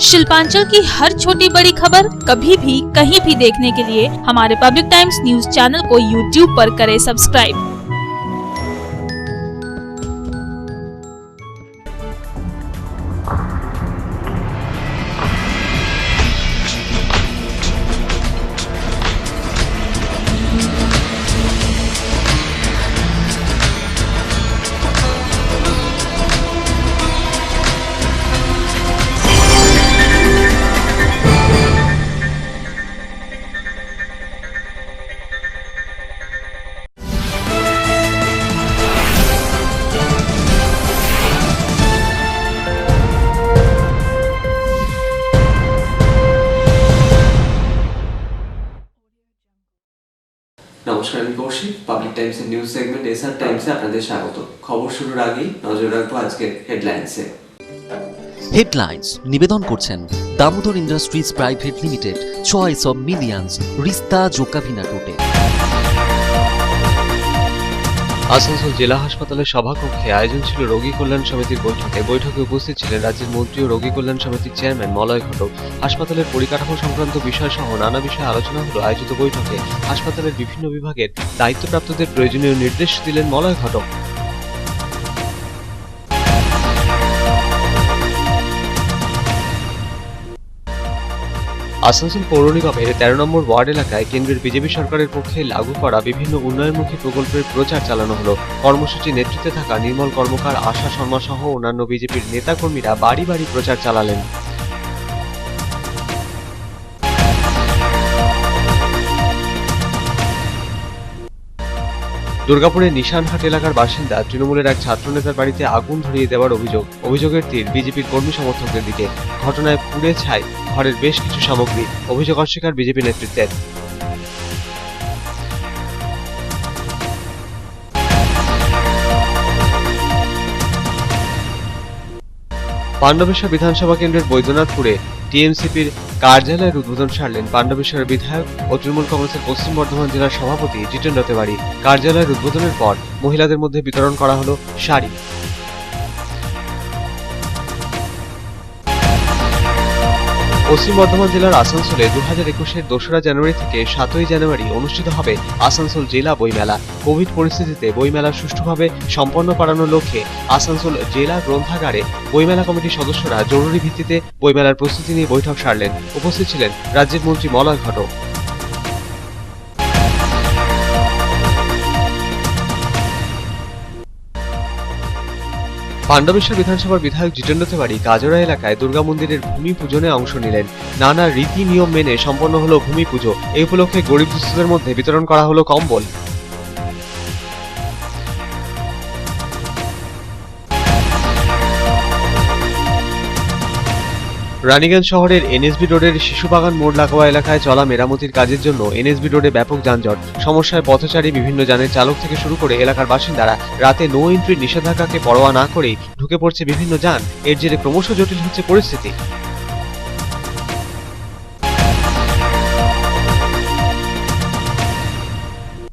शिल्पांचल की हर छोटी बड़ी खबर कभी भी कहीं भी देखने के लिए हमारे पब्लिक टाइम्स न्यूज चैनल को यूट्यूब पर करें सब्सक्राइब। নমস্কার, আমি কৌশিক। পাবলিক টাইমস এর নিউজ সেগমেন্ট এসআর টাইমসে আপনাদের স্বাগত। খবর শুরুর আগেই নজর রাখবো আজকের হেডলাইন্সে। হেডলাইন্স নিবেদন করছেন Damodar industries private limited, choice of millions, রিস্তা জোকাভিনা টোটে। আসানসোল জেলা হাসপাতালের সভাকক্ষে আয়োজন ছিল রোগী কল্যাণ সমিতির বৈঠকে। বৈঠকে উপস্থিত ছিলেন রাজ্যের মন্ত্রী ও রোগী কল্যাণ সমিতির চেয়ারম্যান মলয় ঘটক। হাসপাতালের পরিকাঠামো সংক্রান্ত বিষয় সহ নানা বিষয়ে আলোচনা হলো আয়োজিত বৈঠকে। হাসপাতালের বিভিন্ন বিভাগের দায়িত্বপ্রাপ্তদের প্রয়োজনীয় নির্দেশ দিলেন মলয় ঘটক। আসানসোল পৌর নিগমের 13 নম্বর ওয়ার্ড এলাকায় কেন্দ্রের বিজেপি সরকারের পক্ষে লাগু করা বিভিন্ন উন্নয়নমুখী প্রকল্পের প্রচার চালানো হলো। কর্মসূচি নেতৃত্বে থাকা নির্মল কর্মকার, আশা শর্মা সহ অন্যান্য বিজেপির নেতাকর্মীরা বাড়ি বাড়ি প্রচার চালালেন। দুর্গাপুরের নিশানহাট এলাকার বাসিন্দা তৃণমূলের এক ছাত্রনেতার বাড়িতে আগুন ধরিয়ে দেওয়ার অভিযোগের তীর বিজেপির কর্মী সমর্থকদের দিকে। ঘটনায় পুড়ে ছাই ঘরের বেশ কিছু সামগ্রী। অভিযোগ অস্বীকার বিজেপি নেতৃত্বের। পাণ্ডবেশ্বর বিধানসভা কেন্দ্রের বৈদ্যনাথপুরে টিএমসিপির কার্যালয়ের উদ্বোধন সারলেন পাণ্ডবেশ্বরের বিধায়ক ও তৃণমূল কংগ্রেসের পশ্চিম বর্ধমান জেলার সভাপতি জিতেন্দ্র তেওয়ারি। কার্যালয়ের উদ্বোধনের পর মহিলাদের মধ্যে বিতরণ করা হলো শাড়ি। পশ্চিম বর্ধমান জেলার আসানসোলে 2021-এর 2রা জানুয়ারি থেকে 7ই জানুয়ারি অনুষ্ঠিত হবে আসানসোল জেলা বইমেলা। কোভিড পরিস্থিতিতে বইমেলা সুষ্ঠুভাবে সম্পন্ন করানোর লক্ষ্যে আসানসোল জেলা গ্রন্থাগারে বইমেলা কমিটির সদস্যরা জরুরি ভিত্তিতে বইমেলার প্রস্তুতি নিয়ে বৈঠক সারলেন। উপস্থিত ছিলেন রাজ্যের মন্ত্রী মলয় ঘটক। পাণ্ডবেশ্বর বিধানসভার বিধায়ক জিতেন্দ্র তেওয়ারি কাজরা এলাকায় দুর্গা মন্দিরের ভূমি পূজনে অংশ নিলেন। নানা রীতি নিয়ম মেনে সম্পন্ন হলো ভূমি পুজো। এই উপলক্ষে গরিব দুস্থদের মধ্যে বিতরণ করা হলো কম্বল। রানীগঞ্জ শহরের এনএসবি রোডের শিশুবাগান মোড় লাগোয়া এলাকায় চলা মেরামতির কাজের জন্য এনএসবি রোডে ব্যাপক যানজট। সমস্যায় পথচারী, বিভিন্ন যানের চালক থেকে শুরু করে এলাকার বাসিন্দারা। রাতে নো এন্ট্রির নিষেধাজ্ঞাকে পরোয়া না করেই ঢুকে পড়ছে বিভিন্ন যান। এর জেরে ক্রমশ জটিল হচ্ছে পরিস্থিতি।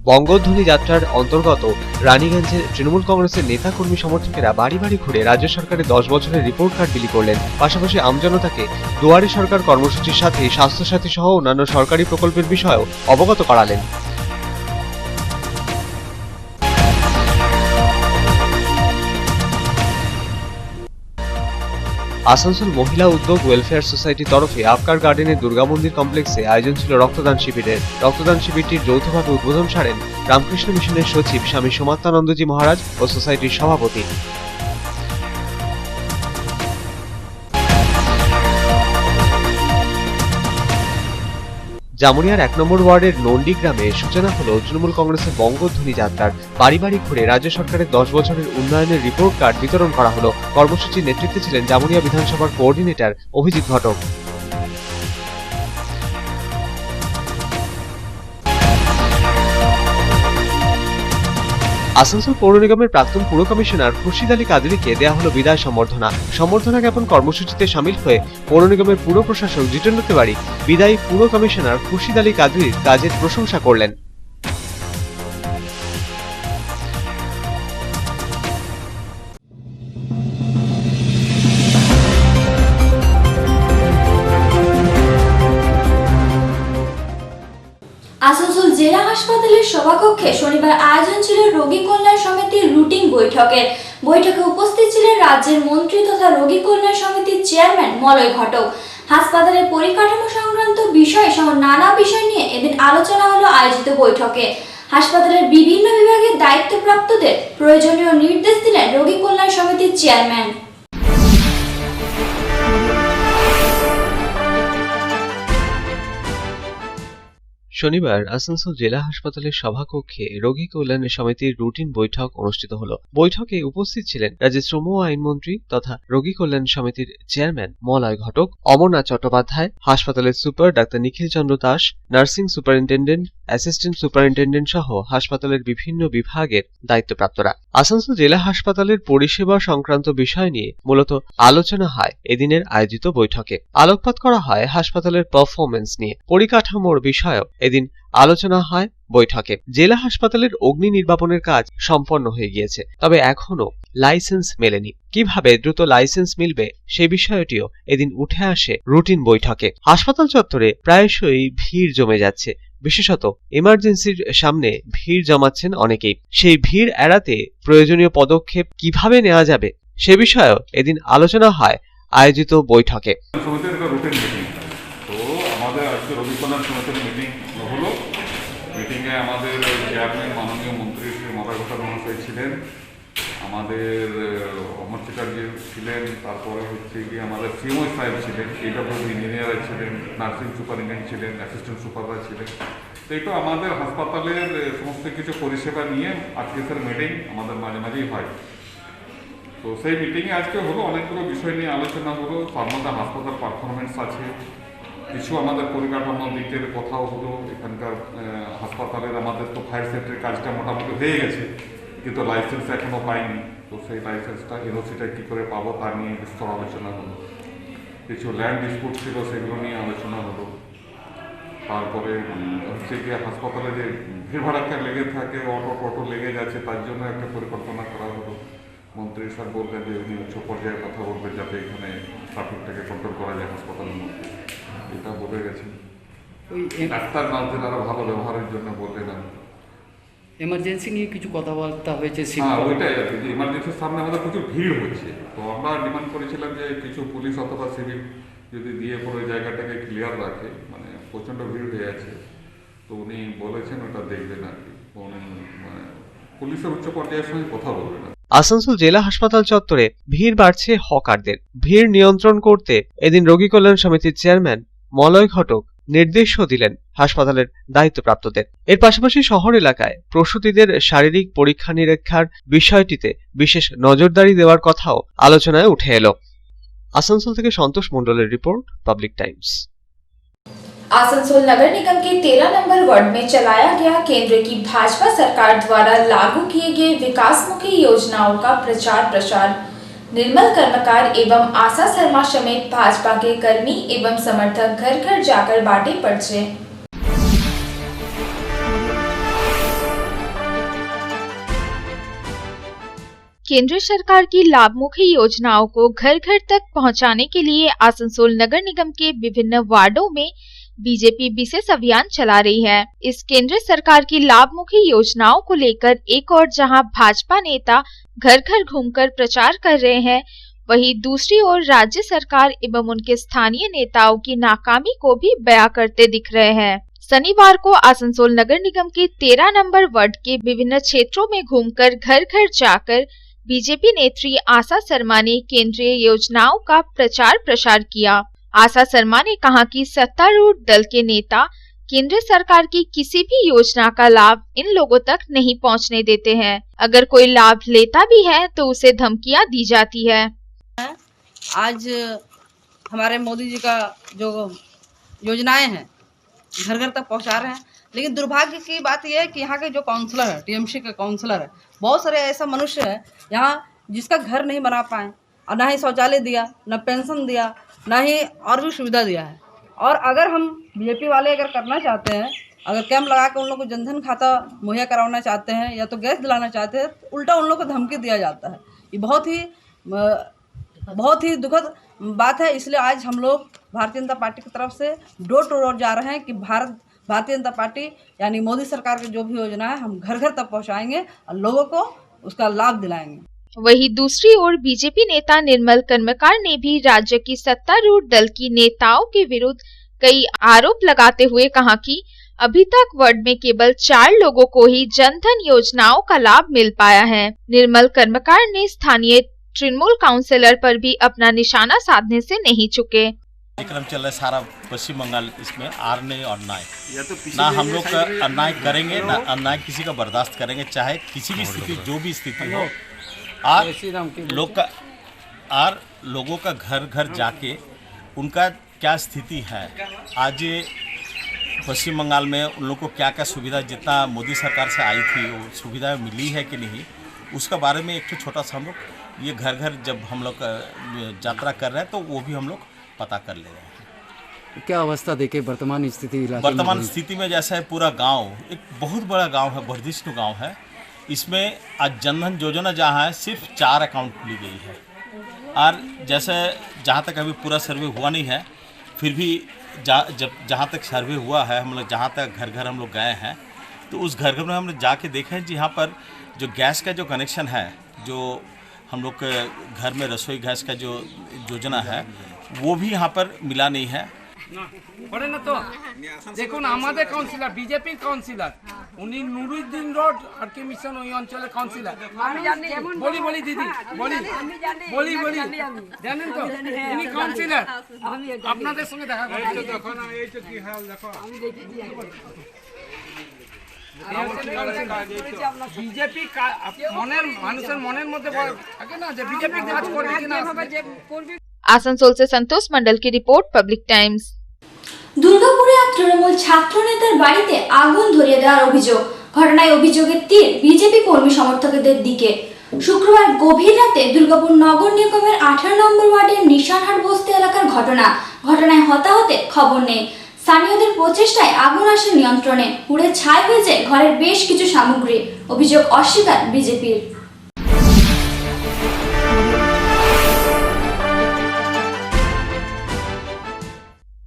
বঙ্গধ্বনি যাত্রার অন্তর্গত রানীগঞ্জের তৃণমূল কংগ্রেসের নেতা কর্মী সমর্থকেরা বাড়ি বাড়ি ঘুরে রাজ্য সরকারের 10 বছরের রিপোর্ট কার্ড বিলি করলেন। পাশাপাশি আমজনতাকে দুয়ারে সরকার কর্মসূচির সাথে স্বাস্থ্যসাথী সহ অন্যান্য সরকারি প্রকল্পের বিষয়েও অবগত করালেন। আসানসোল মহিলা উদ্যোগ ওয়েলফেয়ার সোসাইটির তরফে আফকার গার্ডেনের দুর্গা মন্দির কমপ্লেক্সে আয়োজন ছিল রক্তদান শিবিরের। রক্তদান শিবিরটির যৌথভাবে উদ্বোধন সারেন রামকৃষ্ণ মিশনের সচিব স্বামী সোমাত্মানন্দজি মহারাজ ও সোসাইটির সভাপতি। জামুরিয়ার 1 নম্বর ওয়ার্ডের নন্ডি গ্রামে সূচনা হলো তৃণমূল কংগ্রেসের বঙ্গধ্বনি যাত্রার। বাড়ি বাড়ি ঘুরে রাজ্য সরকারের 10 বছরের উন্নয়নের রিপোর্ট কার্ড বিতরণ করা হলো। কর্মসূচির নেতৃত্বে ছিলেন জামুরিয়া বিধানসভার কোঅর্ডিনেটর অভিজিৎ ঘটক। আসানসোল পৌর নিগমের প্রাক্তন পুর কমিশনার খুরশিদ আলী কাদরিকে দেয়া হলো বিদায় সম্বর্ধনা। সম্বর্ধনা জ্ঞাপন কর্মসূচিতে শামিল হয়ে পৌর নিগমের পুর প্রশাসক জিতেন্দ্র তেওয়ারি বিদায়ী পুর কমিশনার খুরশিদ আলী কাদরির কাজের প্রশংসা করলেন। আসানসোল জেলা হাসপাতালের সভাকক্ষে শনিবার আয়োজন ছিল রোগী কল্যাণ সমিতির রুটিন বৈঠকের। বৈঠকে উপস্থিত ছিলেন রাজ্যের মন্ত্রী তথা রোগী কল্যাণ সমিতির চেয়ারম্যান মলয় ঘটক। হাসপাতালের পরিকাঠামো সংক্রান্ত বিষয় সহ নানা বিষয় নিয়ে এদিন আলোচনা হলো আয়োজিত বৈঠকে। হাসপাতালের বিভিন্ন বিভাগের দায়িত্বপ্রাপ্তদের প্রয়োজনীয় নির্দেশ দিলেন রোগী কল্যাণ সমিতির চেয়ারম্যান। শনিবার আসানসোল জেলা হাসপাতালের সভাকক্ষে রোগী কল্যাণ সমিতির রুটিন বৈঠক অনুষ্ঠিত হলো। বৈঠকে উপস্থিত ছিলেন রাজ্যের শ্রম ও আইনমন্ত্রী তথা রোগী কল্যাণ সমিতির চেয়ারম্যান মলয় ঘটক, অমরনাথ চট্টোপাধ্যায়, হাসপাতালের super doctor Nikhil Chandra Das, nursing superintendent, assistant superintendent সহ হাসপাতালের বিভিন্ন বিভাগের দায়িত্বপ্রাপ্তরা। আসানসোল জেলা হাসপাতালের পরিষেবা সংক্রান্ত বিষয় নিয়ে মূলত আলোচনা হয় এদিনের আয়োজিত বৈঠকে। আলোকপাত করা হয় হাসপাতালের পারফরমেন্স নিয়ে। পরিকাঠামোর বিষয়েও এদিন আলোচনা হয় বৈঠকে। জেলা হাসপাতালের অগ্নি নির্বাপনের কাজ সম্পন্ন হয়ে গিয়েছে, তবে এখনো লাইসেন্স মেলেনি। কিভাবে দ্রুত লাইসেন্স মিলবে সে বিষয়টিও এদিন উঠে আসে রুটিন বৈঠকে। হাসপাতাল চত্বরে প্রায়শই ভিড় জমে যাচ্ছে, বিশেষত ইমার্জেন্সির সামনে ভিড় জমাচ্ছেন অনেকেই। সেই ভিড় এড়াতে প্রয়োজনীয় পদক্ষেপ কিভাবে নেওয়া যাবে সে বিষয়েও এদিন আলোচনা হয় আয়োজিত বৈঠকে। আমাদের আজকে রোগী কল্যাণ সমিতির মিটিং হলো। মিটিংয়ে আমাদের চেয়ারম্যান মাননীয় মন্ত্রী শ্রী মলয় ঘটক মহাশয় ছিলেন, আমাদের অমর চ্যাটার্জি ছিলেন, তারপরে হচ্ছে গিয়ে আমাদের সিএমও সাহেব ছিলেন, এইডব্লিউ ইঞ্জিনিয়ার ছিলেন, নার্সিং সুপারিনটেন্ডেন্ট ছিলেন, অ্যাসিস্ট্যান্ট সুপারভাইজার ছিলেন। তো এটা আমাদের হাসপাতালের সমস্ত কিছু পরিষেবা নিয়ে আজকে স্যার মিটিং আমাদের মাঝে মাঝেই হয়। তো সেই মিটিংয়ে আজকে হলো অনেকগুলো বিষয় নিয়ে আলোচনা হলো। তার মধ্যে হাসপাতাল পারফরমেন্স আছে, কিছু আমাদের পরিকাঠামোর দিকের কথাও হলো। এখানকার হাসপাতালের আমাদের তো ফায়ার সেফটির কাজটা মোটামুটি হয়ে গেছে, কিন্তু লাইসেন্স এখনও পাইনি। তো সেই লাইসেন্সটা এনওসিটা কী করে পাবো তা নিয়ে বিস্তর আলোচনা হলো। কিছু ল্যান্ড ডিসপুট ছিল, সেগুলো নিয়ে আলোচনা হলো। তারপরে হচ্ছে গিয়ে হাসপাতালে যে ভিড় ভাড়াক্কা লেগে থাকে, অটো লেগে যাচ্ছে, তার জন্য একটা পরিকল্পনা করা হলো। মন্ত্রী স্যার বললেন যে উনি উচ্চ পর্যায়ে কথা বলবেন যাতে এখানে ট্রাফিকটাকে কন্ট্রোল করা যায় হাসপাতালের মধ্যে, এটা বলে গেছেন। ওই ডাক্তার নার্সদের আরো ভালো ব্যবহারের জন্য বললেন। এমার্জেন্সি নিয়ে কিছু কথাবার্তা হয়েছে। হ্যাঁ, ওইটাই আর কি, যে ইমার্জেন্সির সামনে আমাদের প্রচুর ভিড় হচ্ছে। তো আমরা ডিমান্ড করেছিলাম যে কিছু পুলিশ অথবা সিভিল যদি দিয়ে পুরো জায়গাটাকে ক্লিয়ার রাখে, মানে প্রচণ্ড ভিড় হয়ে আছে। তো উনি বলেছেন ওটা দেখবেন আর কি, উনি মানে পুলিশের উচ্চ পর্যায়ের সঙ্গে কথা বলবেন। আসানসোল জেলা হাসপাতাল চত্বরে ভিড় বাড়ছে হকারদের। ভিড় নিয়ন্ত্রণ করতে এদিন রোগী কল্যাণ সমিতির চেয়ারম্যান মলয় ঘটক নির্দেশও দিলেন হাসপাতালের দায়িত্বপ্রাপ্তদের। এর পাশাপাশি শহর এলাকায় প্রসূতিদের শারীরিক পরীক্ষা নিরীক্ষার বিষয়টিতে বিশেষ নজরদারি দেওয়ার কথাও আলোচনায় উঠে এলো। আসানসোল থেকে সন্তোষ মণ্ডলের রিपोर्ट, पब्लिक टाइम्स। आसनसोल नगर निगम के 13 नंबर वार्ड में चलाया गया केंद्र की भाजपा सरकार द्वारा लागू किए गए विकासमुखी योजनाओं का प्रचार प्रसार। निर्मल कर्मकार एवं आशा शर्मा समेत भाजपा के कर्मी एवं समर्थक घर घर जाकर बांटे पर्चे। केंद्र सरकार की लाभमुखी योजनाओं को घर घर तक पहुंचाने के लिए आसनसोल नगर निगम के विभिन्न वार्डों में बीजेपी विशेष अभियान चला रही है। इस केंद्र सरकार की लाभमुखी योजनाओं को लेकर एक और जहां भाजपा नेता घर घर घूमकर प्रचार कर रहे हैं, वहीं दूसरी ओर राज्य सरकार एवं उनके स्थानीय नेताओं की नाकामी को भी बयां करते दिख रहे हैं। शनिवार को आसनसोल नगर निगम के 13 नंबर वार्ड के विभिन्न क्षेत्रों में घूमकर घर घर जाकर बीजेपी नेत्री आशा शर्मा ने केंद्रीय योजनाओं का प्रचार प्रसार किया। आशा शर्मा ने कहा कि सत्तारूढ़ दल के नेता केंद्र सरकार की किसी भी योजना का लाभ इन लोगों तक नहीं पहुंचने देते हैं। अगर कोई लाभ लेता भी है तो उसे धमकियां दी जाती है। आज हमारे मोदी जी का जो योजनाएं हैं घर घर तक पहुंचा रहे हैं, लेकिन दुर्भाग्य की बात यह है कि यहाँ के जो काउंसलर है, टीएमसी के काउंसलर है, बहुत सारे ऐसा मनुष्य है यहाँ जिसका घर नहीं बना पाए, और ना ही शौचालय दिया, ना पेंशन दिया, ना ही और भी सुविधा दिया है। और अगर हम बीजेपी वाले अगर करना चाहते हैं, अगर कैंप लगा के उन लोग को जनधन खाता मुहैया करवाना चाहते हैं या तो गैस दिलाना चाहते हैं, तो उल्टा उन लोग को धमकी दिया जाता है। ये बहुत ही दुखद बात है। इसलिए आज हम लोग भारतीय जनता पार्टी की तरफ से डोर टू डोर जा रहे हैं कि भारतीय जनता पार्टी यानी मोदी सरकार की जो भी योजना है हम घर घर तक पहुंचाएंगे और लोगों को उसका लाभ दिलाएंगे। वहीं दूसरी ओर बीजेपी नेता निर्मल कर्मकार ने भी राज्य की सत्तारूढ़ दल की नेताओं के विरुद्ध कई आरोप लगाते हुए कहा कि अभी तक वार्ड में केवल 4 लोगों को ही जनधन योजनाओं का लाभ मिल पाया है। निर्मल कर्मकार ने स्थानीय तृणमूल काउंसिलर पर भी अपना निशाना साधने से नहीं चुके। कार्यक्रम चल रहा है सारा पश्चिम बंगाल, इसमें आर नहीं और अन्याय, ना हम लोग अन्याय करेंगे ना अन्याय किसी का बर्दाश्त करेंगे, चाहे किसी भी स्थिति जो भी स्थिति हो। लोगों का घर घर जाके उनका क्या स्थिति है, आज पश्चिम बंगाल में उन लोग को क्या क्या सुविधा जितना मोदी सरकार से आई थी वो सुविधा मिली है कि नहीं, उसका बारे में एक छोटा सा हम लोग ये घर घर जब हम लोग यात्रा कर रहे हैं तो वो भी हम लोग पता कर ले रहे हैं। क्या अवस्था देखे वर्तमान स्थिति में जैसा है पूरा गांव एक बहुत बड़ा गांव है, वर्धिष्णु गांव है। इसमें आज जनधन योजना जहाँ है सिर्फ 4 अकाउंट खुली गई है और जैसे जहाँ तक अभी पूरा सर्वे हुआ नहीं है, फिर भी जहाँ तक सर्वे हुआ है हम लोग जहाँ तक घर घर हम लोग गए हैं तो उस घर घर में हमने जाके देखा है जहाँ पर जो गैस का जो कनेक्शन है, जो हम लोग के घर में रसोई गैस का जो योजना है वो भी यहाँ पर मिला नहीं है। পড়ে না তো দেখুন আমাদের কাউন্সিলর বিজেপি কাউন্সিলর উনি নুরুদ্দিন রোড আর কি মিশন ওই অঞ্চলের কাউন্সিলর আমি জানি বলি দিদি বলি জানেন তো ইনি কাউন্সিলর আপনাদের সঙ্গে দেখা করতে দেখো না এইটা কি হাল দেখো আমি দেখি বিজেপি মনের মানুষের মনের মধ্যে থাকে না যে বিজেপি কাজ করবে কিনা করবে। आसनसोल से संतोष मंडल की रिपोर्ट, पब्लिक टाइम्स। দুর্গাপুরে এক তৃণমূল ছাত্র নেতার বাড়িতে আগুন ধরিয়ে দেওয়ার অভিযোগ। ঘটনায় অভিযোগের তীর বিজেপি কর্মী সমর্থকদের দিকে। শুক্রবার গভীর রাতে দুর্গাপুর নগর নিগমের 18 নম্বর ওয়ার্ডের নিশানহাট বস্তি এলাকার ঘটনায় হতাহতের খবর নেই। স্থানীয়দের প্রচেষ্টায় আগুন আসে নিয়ন্ত্রণে, পুড়ে ছাই হয়ে যায় ঘরের বেশ কিছু সামগ্রী। অভিযোগ অস্বীকার বিজেপির।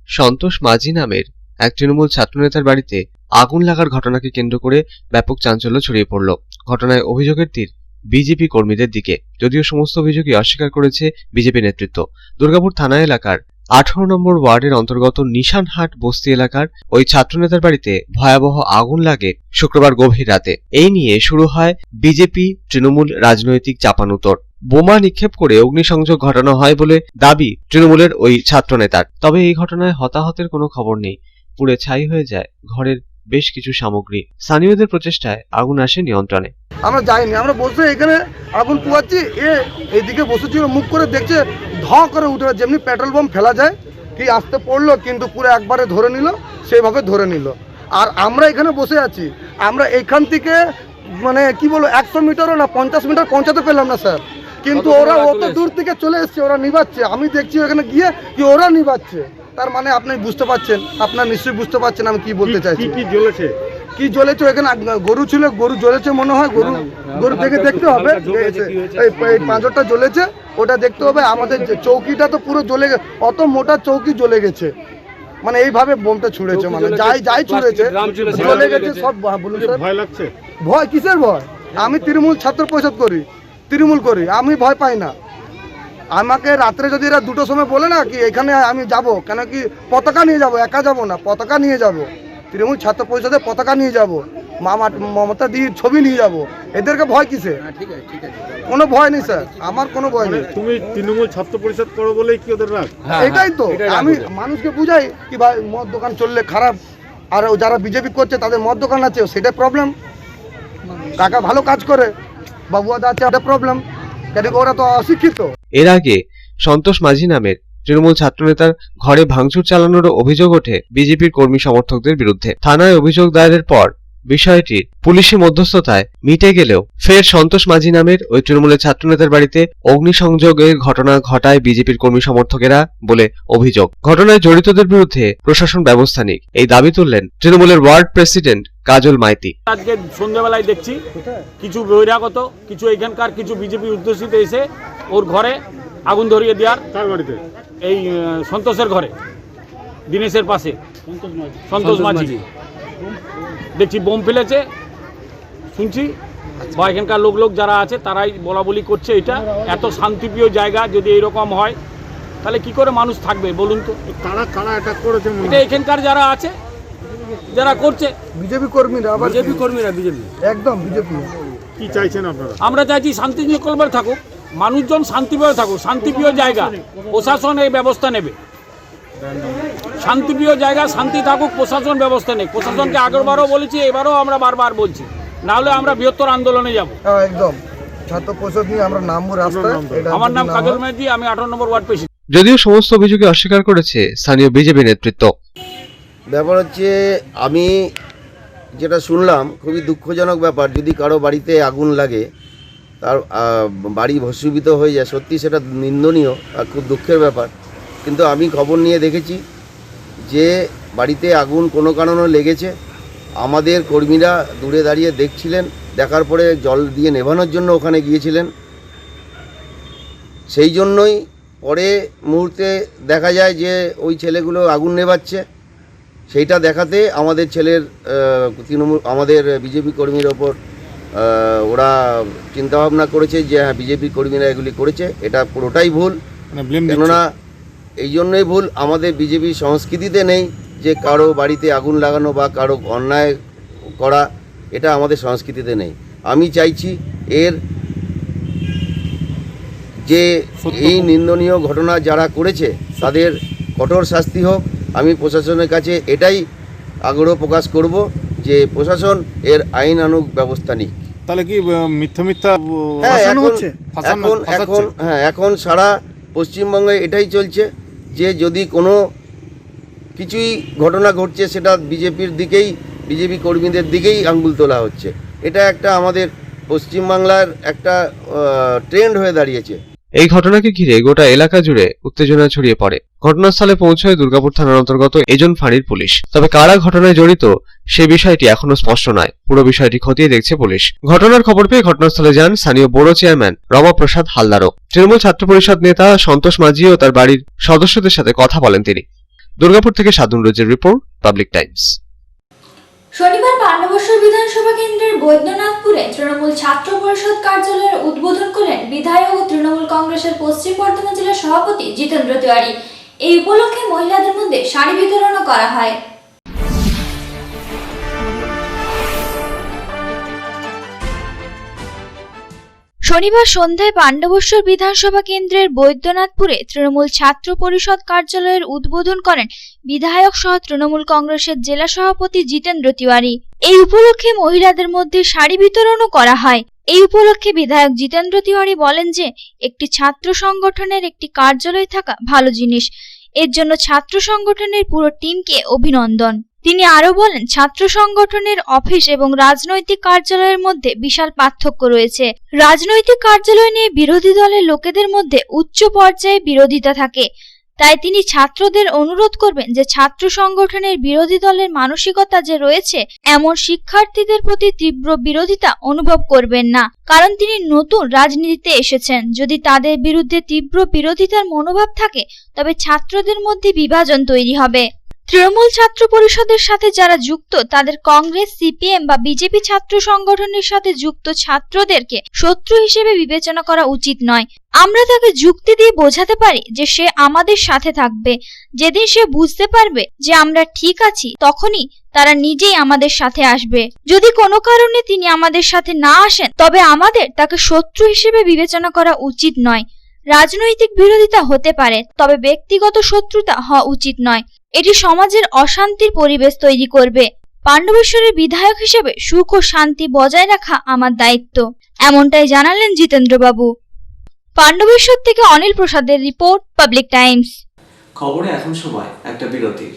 সন্তোষ মাঝি নামের এক তৃণমূল ছাত্রনেতার বাড়িতে আগুন লাগার ঘটনাকে কেন্দ্র করে ব্যাপক চাঞ্চল্য ছড়িয়ে পড়ল। ঘটনায় অভিযোগের তীর বিজেপি কর্মীদের দিকে, যদিও সমস্ত অভিযোগই অস্বীকার করেছে বিজেপি নেতৃত্ব। দুর্গাপুর থানা এলাকার 18 নম্বর ওয়ার্ডের অন্তর্গত নিশানহাট বস্তি এলাকার ওই ছাত্রনেতার বাড়িতে ভয়াবহ আগুন লাগে শুক্রবার গভীর রাতে। এই নিয়ে শুরু হয় বিজেপি তৃণমূল রাজনৈতিক চাপানুতর। বোমা নিক্ষেপ করে অগ্নিসংযোগ ঘটানো হয় বলে দাবি তৃণমূলের ওই ছাত্রনেতার। তবে এই ঘটনায় হতাহতের কোনো খবর নেই, পুড়ে ছাই হয়ে যায় ঘরের বেশ কিছু সামগ্রী। স্থানীয়দের প্রচেষ্টায় আগুন আসে নিয়ন্ত্রণে। আমরা যাইনি, আমরা বসে এখানে আগুন পুয়াচ্ছি, এইদিকে বসেছিল, মুখ করে দেখছে ধোঁয়া করে উঠে, যেমনি পেট্রোল বোম ফেলা যায় কি আসতে পড়লো, কিন্তু পুরো একবারে ধরে নিল, সেইভাবে ধরে নিল। আর আমরা এখানে বসে আছি, আমরা এইখান থেকে মানে কি বলবো 100 মিটারও না 50 মিটার পৌঁছাতে পেলাম না স্যার, কিন্তু ওরা অত দূর থেকে চলে এসছে, ওরা নিভাচ্ছে। আমি দেখছি ওখানে গিয়ে কি ওরা নিভাচ্ছে, তার মানে আপনি বুঝতে পারছেন, আপনার নিশ্চয়ই বুঝতে পারছেন আমি কি বলতে চাইছি। কি জ্বলেছে এখানে গরু ছিল, গরু জ্বলেছে মনে হয়, গরু দেখতে হবে, এই পাঁজরটা জ্বলেছে ওটা দেখতে হবে। আমাদের চৌকিটা তো পুরো জ্বলে গেছে, অত মোটা চৌকি জ্বলে গেছে, মানে এইভাবে বোমটা ছুঁড়েছে, মানে যাই ছুঁড়েছে জ্বলে গেছে সব। বলুন স্যার, ভয় লাগছে? ভয় কিসের ভয়? আমি তৃণমূল ছাত্র পরিষদ করি, তৃণমূল করি, আমি ভয় পাই না। আমাকে রাত্রে যদি এরা 2টোর সময় বলে না কি এখানে আমি যাব, কেন কি পতাকা নিয়ে যাব, একা যাব না, পতাকা নিয়ে যাব, তৃণমূল ছাত্র পরিষদের পতাকা নিয়ে যাব, মমতা দিদির ছবি নিয়ে যাব, এদেরকে ভয় কিসে? কোনো ভয় নেই স্যার, আমার কোনো ভয় নেই। তুমি তৃণমূল ছাত্র পরিষদ করো বলেই কি ওদের রাগ? এটাই তো আমি মানুষকে বুঝাই কি ভাই মদ দোকান চললে খারাপ, আর যারা বিজেপি করছে তাদের মদ দোকান আছে সেটা প্রবলেম, কাকা ভালো কাজ করে বাবুয়াদা আছে ওটা প্রবলেম, কেন ওরা তো অশিক্ষিত। এর আগে সন্তোষ মাঝি নামের তৃণমূল ছাত্রনেতার ঘরে ভাঙচুর চালানোরও অভিযোগ ওঠে বিজেপির কর্মী সমর্থকদের বিরুদ্ধে। থানায় অভিযোগ দায়েরের পর বিষয়টি পুলিশি মধ্যস্থতায় মিটে গেলেও ফের সন্তোষ মাঝি নামের ওই তৃণমূলের ছাত্রনেতার বাড়িতে অগ্নিসংযোগের ঘটনা ঘটায় বিজেপির কর্মী সমর্থকেরা বলে অভিযোগ। ঘটনায় জড়িতদের বিরুদ্ধে প্রশাসন ব্যবস্থা নিক, এই দাবি তুললেন তৃণমূলের ওয়ার্ড প্রেসিডেন্ট কাজল মাইতি। আজকে সন্ধ্যাবেলায় দেখছি কিছু বহিরাগত, কিছু এখানকার কিছু বিজেপি উদ্দেশিত এসে ওর ঘরে আগুন ধরিয়ে দেওয়ার। কার বাড়িতে? এই সন্তোষের ঘরে, দীনেশের পাশে, সন্তোষ মাঝি। দেখছি বোম ফেলেছে শুনছি, বা এখানকার লোক যারা আছে তারাই বলা বলি করছে। এটা এত শান্তিপ্রিয় জায়গা, যদি এরকম হয় তাহলে কি করে মানুষ থাকবে বলুন তো? কারা অ্যাটাক করেছে? এটা এখানকার যারা আছে, যারা করছে বিজেপি কর্মীরা। বিজেপি একদম বিজেপি। কি চাইছেন আপনারা? আমরা চাইছি শান্তি শৃঙ্খলাভাবে থাকুক, মানুষজন শান্তিভাবে থাকুক। শান্তিপ্রিয় জায়গা, প্রশাসন এই ব্যবস্থা নেবে। শান্তিপ্রিয় জায়গা, শান্তি থাকুক, প্রশাসন ব্যবস্থা নেই। প্রশাসনকে আগেরবারও বলেছি, এবারও আমরা বারবার বলছি, না হলে আমরা বৃহত্তর আন্দোলনে যাব। একদম ছাত্র পরিষদ নিয়ে আমরা নামবো রাস্তায়। আমার নাম কাজল মেহদি, আমি 18 নম্বর ওয়ার্ড প্রেসিডেন্ট। যদিও সমস্ত অভিযোগে অস্বীকার করেছে স্থানীয় বিজেপি নেতৃত্ব। ব্যাপার হচ্ছে, আমি যেটা শুনলাম খুবই দুঃখজনক ব্যাপার। যদি কারো বাড়িতে আগুন লাগে, তার বাড়ি ভস্মীভূত হয়ে যায়, সত্যি সেটা নিন্দনীয় আর খুব দুঃখের ব্যাপার। কিন্তু আমি খবর নিয়ে দেখেছি যে বাড়িতে আগুন কোনো কারণে লেগেছে। আমাদের কর্মীরা দূরে দাঁড়িয়ে দেখছিলেন, দেখার পরে জল দিয়ে নেভানোর জন্য ওখানে গিয়েছিলেন। সেই জন্যই পরে মুহূর্তে দেখা যায় যে ওই ছেলেগুলো আগুন নেভাচ্ছে। সেইটা দেখাতে আমাদের ছেলের আমাদের বিজেপি কর্মীর ওপর ওরা চিন্তাভাবনা করেছে যে হ্যাঁ, বিজেপি কর্মীরা এগুলি করেছে। এটা পুরোটাই ভুল। কেননা এই জন্যই ভুল, আমাদের বিজেপি সংস্কৃতিতে নেই যে কারো বাড়িতে আগুন লাগানো বা কারো অন্যায় করা, এটা আমাদের সংস্কৃতিতে নেই। আমি চাইছি এর যে এই নিন্দনীয় ঘটনা যারা করেছে তাদের কঠোর শাস্তি হোক। আমি প্রশাসনের কাছে এটাই আগ্রহ প্রকাশ করব যে প্রশাসন এর আইনানুগ ব্যবস্থা নিক। তাহলে কি মিথ্যা এখন সারা পশ্চিমবঙ্গে এটাই চলছে যে যদি কোনো কিছুই ঘটনা ঘটছে সেটা বিজেপির দিকেই, বিজেপি কর্মীদের দিকেই আঙ্গুল তোলা হচ্ছে। এটা একটা আমাদের পশ্চিমবাংলার একটা ট্রেন্ড হয়ে দাঁড়িয়েছে। এই ঘটনাকে ঘিরে গোটা এলাকা জুড়ে উত্তেজনা ছড়িয়ে পড়ে। ঘটনাস্থলে পৌঁছয় দুর্গাপুর থানার অন্তর্গত এজন ফাঁড়ির পুলিশ। তবে কারা ঘটনায় জড়িত সে বিষয়টি এখনো স্পষ্ট নয়। পুরো বিষয়টি খতিয়ে দেখছে পুলিশ। ঘটনার খবর পেয়ে ঘটনাস্থলে যান স্থানীয় বড় চেয়ারম্যান রমাপ্রসাদ হালদারও। তৃণমূল ছাত্র পরিষদ নেতা সন্তোষ মাঝি ও তার বাড়ির সদস্যদের সাথে কথা বলেন তিনি। দুর্গাপুর থেকে সাধন রোজের রিপোর্ট, পাবলিক টাইমস। শনিবার পাণ্ডবেশ্বর বিধানসভা কেন্দ্রের বৈদ্যনাথপুরে তৃণমূল ছাত্র পরিষদ কার্যালয়ের উদ্বোধন করলেন বিধায়ক ও তৃণমূল কংগ্রেসের পশ্চিম বর্ধমান জেলার সভাপতি জিতেন্দ্র তিওয়ারি। এই উপলক্ষে মহিলাদের মধ্যে শাড়ি বিতরণও করা হয়। শনিবার সন্ধ্যায় পাণ্ডবেশ্বর বিধানসভা কেন্দ্রের বৈদ্যনাথপুরে তৃণমূল ছাত্র পরিষদ কার্যালয়ের উদ্বোধন করেন বিধায়ক সহ তৃণমূল কংগ্রেসের জেলা সভাপতি জিতেন্দ্র তিওয়ারি। এই উপলক্ষে মহিলাদের মধ্যে শাড়ি বিতরণও করা হয়। এই উপলক্ষে বিধায়ক জিতেন্দ্র তিওয়ারি বলেন যে একটি ছাত্র সংগঠনের একটি কার্যালয় থাকা ভালো জিনিস। এর জন্য ছাত্র সংগঠনের পুরো টিমকে অভিনন্দন। তিনি আরো বলেন, ছাত্র সংগঠনের অফিস এবং রাজনৈতিক কার্যালয়ের মধ্যে বিশাল পার্থক্য রয়েছে। রাজনৈতিক কার্যালয় নিয়ে বিরোধী দলের লোকেদের মধ্যে উচ্চ পর্যায়ে বিরোধিতা থাকে। তাই তিনি ছাত্রদের অনুরোধ করবেন যে ছাত্র সংগঠনের বিরোধী দলের মানসিকতা যে রয়েছে এমন শিক্ষার্থীদের প্রতি তীব্র বিরোধিতা অনুভব করবেন না, কারণ তিনি নতুন রাজনীতিতে এসেছেন। যদি তাদের বিরুদ্ধে তীব্র বিরোধিতার মনোভাব থাকে তবে ছাত্রদের মধ্যে বিভাজন তৈরি হবে। তৃণমূল ছাত্র পরিষদের সাথে যারা যুক্ত তাদের কংগ্রেস, সিপিএম বা বিজেপি ছাত্র সংগঠনের সাথে যুক্ত ছাত্রদেরকে শত্রু হিসেবে বিবেচনা করা উচিত নয়। আমরা তাকে যুক্তি দিয়ে বোঝাতে পারি যে সে আমাদের সাথে থাকবে। যেদিন সে বুঝতে পারবে যে আমরা ঠিক আছি তখনই তারা নিজেই আমাদের সাথে আসবে। যদি কোনো কারণে তিনি আমাদের সাথে না আসেন তবে আমাদের তাকে শত্রু হিসেবে বিবেচনা করা উচিত নয়। রাজনৈতিক বিরোধিতা হতে পারে, তবে ব্যক্তিগত শত্রুতা হওয়া উচিত নয়। এটি সমাজের অশান্তির পরিবেশ তৈরি করবে। পাণ্ডবেশ্বরের বিধায়ক হিসেবে সুখ ও শান্তি বজায় রাখা আমার দায়িত্ব, এমনটাই জানালেন জিতেন্দ্রবাবু। পাণ্ডবেশ্বর থেকে অনিল প্রসাদের রিপোর্ট, পাবলিক টাইমস। খবরে এখন সময় একটা বিরতির।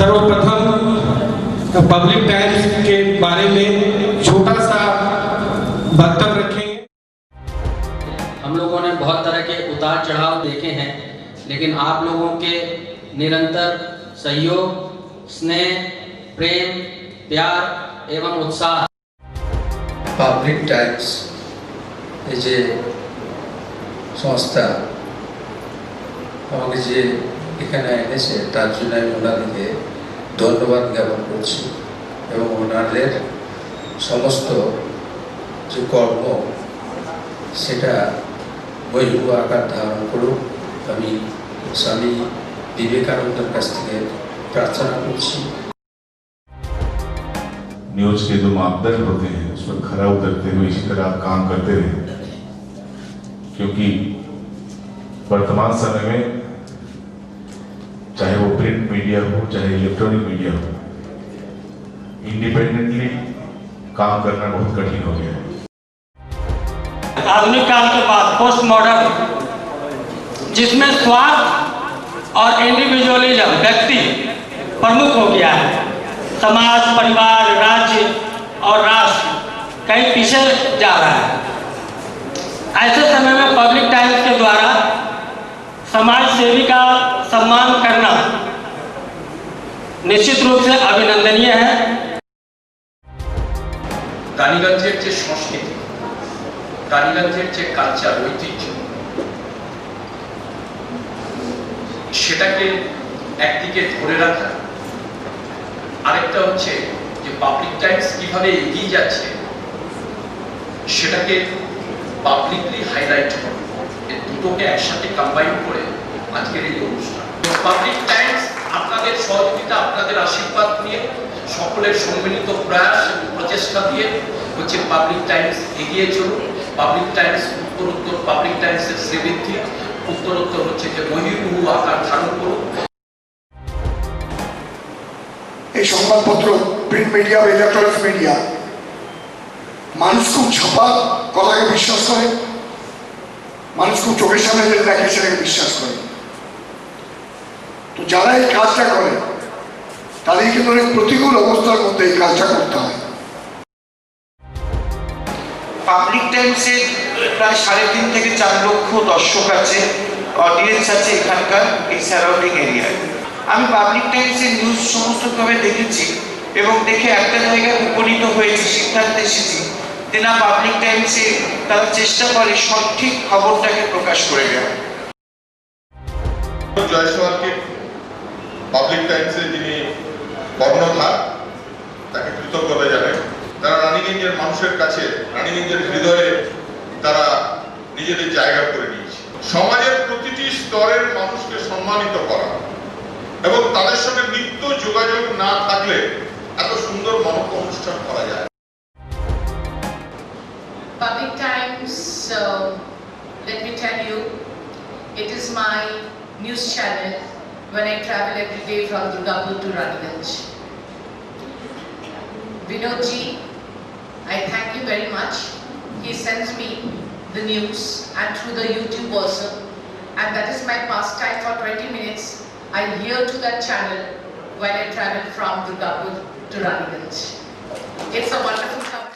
सर्वप्रथम पब्लिक टाइम्स के बारे में छोटा सा वक्तव्य रखेंगे। हम लोगों ने बहुत तरह के उतार चढ़ाव देखे हैं, लेकिन आप लोगों के निरंतर सहयोग, स्नेह, प्रेम, प्यार एवं उत्साह। পাবলিক টাইমস এই যে সংস্থা আমাকে যে এখানে এনেছে তার জন্য আমি ওনাদেরকে ধন্যবাদ জ্ঞাপন করছি এবং ওনাদের সমস্ত যে কর্ম সেটা বৈভব আকার ধারণ করুক আমি স্বামী বিবেকানন্দের কাছ থেকে প্রার্থনা করছি। न्यूज के जो मापदंड होते हैं उस पर खरा उतरते हुए इसी तरह आप काम करते रहे, क्योंकि वर्तमान समय में चाहे वो प्रिंट मीडिया हो चाहे इलेक्ट्रॉनिक मीडिया हो, इंडिपेंडेंटली काम करना बहुत कठिन हो गया है। आधुनिक काल के बाद पोस्ट मॉडर्न, जिसमें स्वार्थ और इंडिविजुअलिज्म व्यक्ति प्रमुख हो गया है, समाज, परिवार, राज्य और राष्ट्र कहीं पीछे जा रहा है। ऐसे समय में पब्लिक टाइम्स के द्वारा समाज सेवी का सम्मान करना निश्चित रूप से अभिनंदनीय है। রানীগঞ্জের যে সংস্কৃতি, রানীগঞ্জের যে কালচার, ঐতিহ্য, সেটাকে একদিকে ধরে রাখা, আরেকটা হচ্ছে যে পাবলিক টাইমস কিভাবে এগিয়ে যাচ্ছে সেটাকে পাবলিকলি হাইলাইট করা, এই দুটোকে একসাথে কম্বাইন করে আজকের এই অনুষ্ঠান। পাবলিক টাইমস আপনাদের সহযোগিতা, আপনাদের আশীর্বাদ নিয়ে, সকলের সম্মিলিত প্রয়াস এবং প্রচেষ্টা দিয়ে হচ্ছে পাবলিক টাইমস এগিয়ে চলুন। পাবলিক টাইমস উত্তরোত্তর, পাবলিক টাইমসের শ্রীবৃদ্ধি উত্তরোত্তর হচ্ছে যে বহির্মুখ আকার ধারণ করুন। এই সংবাদপত্র, প্রিন্ট মিডিয়া বা ইলেকট্রনিক্স মিডিয়া, মানুষ খুব ছাপা কথাকে বিশ্বাস করে, মানুষ খুব চোখের সামনে যেটা দেখে সেটাকে বিশ্বাস করে। তো যারা এই কাজটা করে তাদের কিন্তু অনেক প্রতিকূল অবস্থার মধ্যে এই কাজটা করতে হয়। পাবলিক টাইমসে প্রায় 3.5 থেকে 4 লক্ষ দর্শক আছে, অডিয়েন্স আছে এখানকার এই সারাউন্ডিং এরিয়ায়। আমি পাবলিক টাইমসের নিউজ সমস্তভাবে দেখেছি এবং দেখে একটা জায়গায় উপনীত হয়েছি, সিদ্ধান্তে এসেছি যে না, পাবলিক টাইমসে তারা চেষ্টা করে সঠিক খবরটাকে প্রকাশ করে দেওয়া। জয়সওয়ালকে পাবলিক টাইমসের যিনি কর্ণধার, তাকে কৃতজ্ঞতা জানাই। তারা রানীগঞ্জের মানুষের কাছে, রানীগঞ্জের হৃদয়ে তারা নিজেদের জায়গা করে নিয়েছে। সমাজের প্রতিটি স্তরের মানুষকে সম্মানিত করা এবং তাদের সঙ্গে নিত্য যোগাযোগ না থাকলে এত সুন্দর মানব অনুষ্ঠান করা যায়। Public Times, let me tell you, it is my news channel when I travel every day from Durgapur to Raniganj. Vinodji, I thank you very much. He sends me the news and through the YouTube also, and that is my pastime for 20 minutes. I hear to that channel when I travel from Durgapur to Raniganj. It's a wonderful company.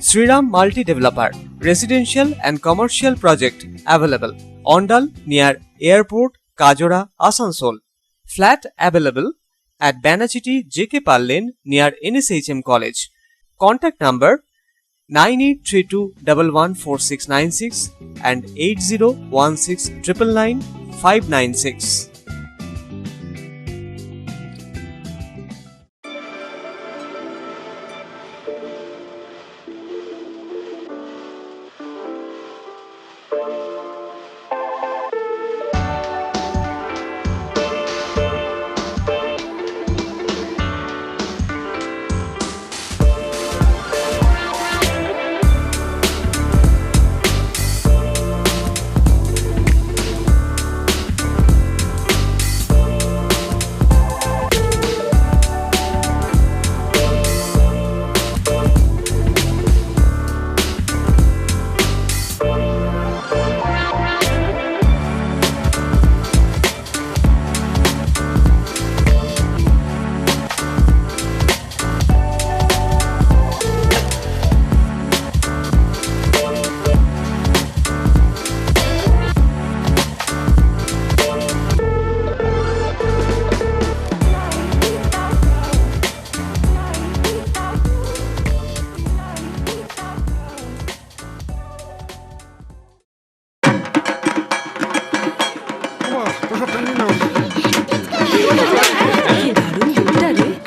Sriram Multi Developer, residential and commercial project available. Ondal near Airport, Kajora, Asansol. Flat available at Banachiti JK Pal Lane near NSHM College. Contact number 9832114696 and 8016999596.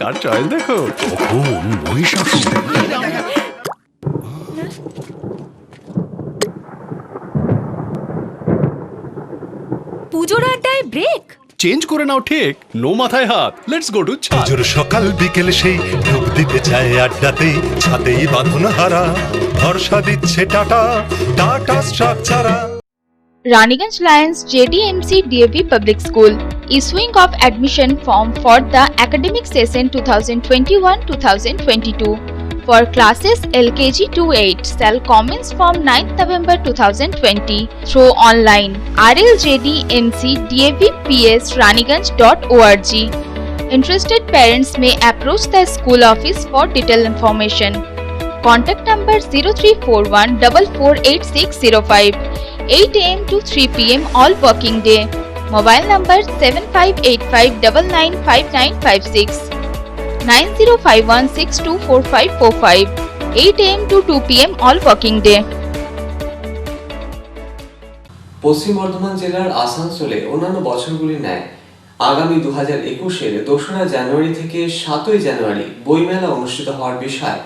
Car choice দেখো কখন মহিষাসুর। পুজোর আড্ডায় break change করে নাও ঠিক, no মাথায় হাত, let's go to ছাদ। পুজোর সকাল বিকেল সেই ডুব দিতে চায় আড্ডাতে, ছাদেই বাঁধন হারা ভরসা দিচ্ছে Tata, Tata Structura. Raniganj Lions JDMC DAV Public School, issuing of admission form for the academic session 2021-2022 for classes LKG to 8 shall commence from 9th November 2020 through online rljdmc davps raniganj.org. Interested parents may approach the school office for detailed information. Contact number 0341 448605, 8 AM to 3 PM all working day. Mobile number 7585995956, 9051624545, 8 AM to 2 PM all working day. পশ্চিম বর্ধমান জেলার আসানসোলে অন্যান্য বছরগুলির ন্যায় আগামী 2021-এর 2রা জানুয়ারি থেকে 7ই জানুয়ারি বইমেলা অনুষ্ঠিত হওয়ার বিষয়ে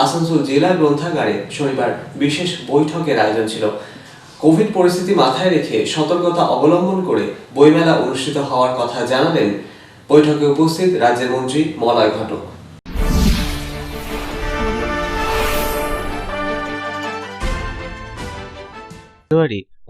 আসানসোল জেলা গ্রন্থাগারে শনিবার বিশেষ বৈঠকের আয়োজন ছিল। কোভিড পরিস্থিতি মাথায় রেখে সতর্কতা অবলম্বন করে বইমেলা অনুষ্ঠিত হওয়ার কথা জানালেন বৈঠকে উপস্থিত রাজ্যের মন্ত্রী মলয় ঘটক।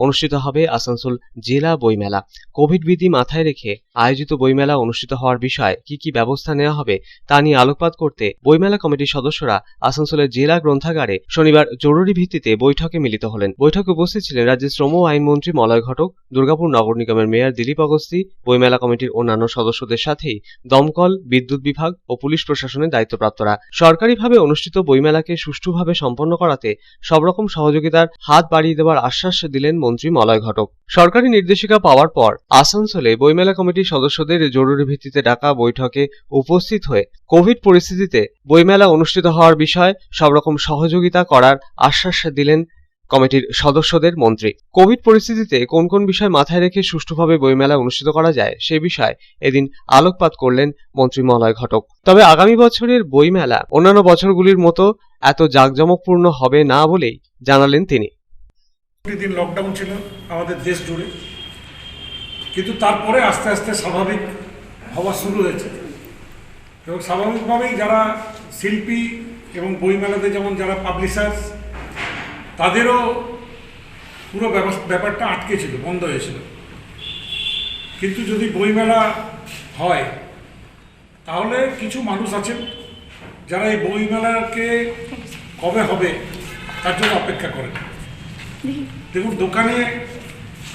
অনুষ্ঠিত হবে আসানসোল জেলা বইমেলা। কোভিড বিধি মাথায় রেখে আয়োজিত বইমেলা অনুষ্ঠিত হওয়ার বিষয়ে কি কি ব্যবস্থা নেওয়া হবে তা নিয়ে আলোকপাত করতে বইমেলা কমিটির সদস্যরা আসানসোলের জেলা গ্রন্থাগারে শনিবার জরুরি ভিত্তিতে বৈঠকে মিলিত হলেন। বৈঠকে উপস্থিত ছিলেন রাজ্যের শ্রম ও আইনমন্ত্রী মলয় ঘটক, দুর্গাপুর নগর নিগমের মেয়র দিলীপ অগস্তি, বইমেলা কমিটির অন্যান্য সদস্যদের সাথেই দমকল, বিদ্যুৎ বিভাগ ও পুলিশ প্রশাসনের দায়িত্বপ্রাপ্তরা। সরকারিভাবে অনুষ্ঠিত বইমেলাকে সুষ্ঠুভাবে সম্পন্ন করাতে সব রকম সহযোগিতার হাত বাড়িয়ে দেওয়ার আশ্বাস দিলেন মন্ত্রী মলয় ঘটক। সরকারি নির্দেশিকা পাওয়ার পর আসানসোলে বইমেলা কমিটির সদস্যদের জরুরি ভিত্তিতে ডাকা বৈঠকে উপস্থিত হয়ে কোভিড পরিস্থিতিতে বইমেলা অনুষ্ঠিত হওয়ার বিষয়ে সব রকম সহযোগিতা করার আশ্বাস দিলেন কমিটির সদস্যদের মন্ত্রী। কোভিড পরিস্থিতিতে কোন কোন বিষয় মাথায় রেখে সুষ্ঠুভাবে বইমেলা অনুষ্ঠিত করা যায় সে বিষয়ে এদিন আলোকপাত করলেন মন্ত্রী মলয় ঘটক। তবে আগামী বছরের বইমেলা অন্যান্য বছরগুলির মতো এত জাঁকজমকপূর্ণ হবে না বলেই জানালেন তিনি। দিন লকডাউন ছিল আমাদের দেশ জুড়ে, কিন্তু তারপরে আস্তে আস্তে স্বাভাবিক হওয়া শুরু হয়েছে এবং স্বাভাবিকভাবেই যারা শিল্পী এবং বইমেলাতে যেমন যারা পাবলিশার্স তাদেরও পুরো ব্যাপারটা আটকে ছিল, বন্ধ হয়েছিল। কিন্তু যদি বইমেলা হয় তাহলে কিছু মানুষ আছেন যারা এই বইমেলাকে কবে হবে তার জন্য অপেক্ষা করেন। দেখুন, দোকানে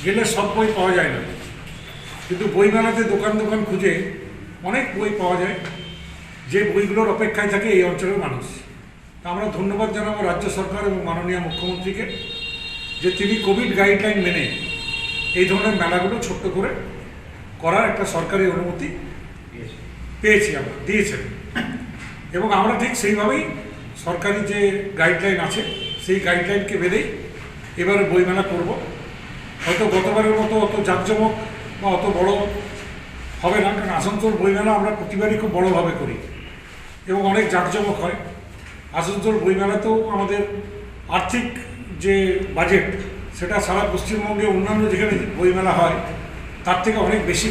গেলে সব বই পাওয়া যায় না, কিন্তু বইমেলাতে দোকান দোকান খুঁজে অনেক বই পাওয়া যায় যে বইগুলোর অপেক্ষায় থাকে এই অঞ্চলের মানুষ। তা আমরা ধন্যবাদ জানাবো রাজ্য সরকার এবং মাননীয় মুখ্যমন্ত্রীকে যে তিনি কোভিড গাইডলাইন মেনে এই ধরনের মেলাগুলো ছোট্ট করে করার একটা সরকারি অনুমতি পেয়েছি, আমরা দিয়েছেন এবং আমরা ঠিক সেইভাবেই সরকারি যে গাইডলাইন আছে সেই গাইডলাইনকে মেনেই এবারে বইমেলা করব। হয়তো গতবারের মতো অত জাঁকজমক বা অত বড় হবে না, কারণ আসানসোল বইমেলা আমরা প্রতিবারই খুব বড়োভাবে করি এবং অনেক জাঁকজমক হয়। আসানসোল বইমেলাতেও আমাদের আর্থিক যে বাজেট সেটা সারা পশ্চিমবঙ্গে অন্যান্য যেখানে বইমেলা হয় তার থেকে অনেক বেশি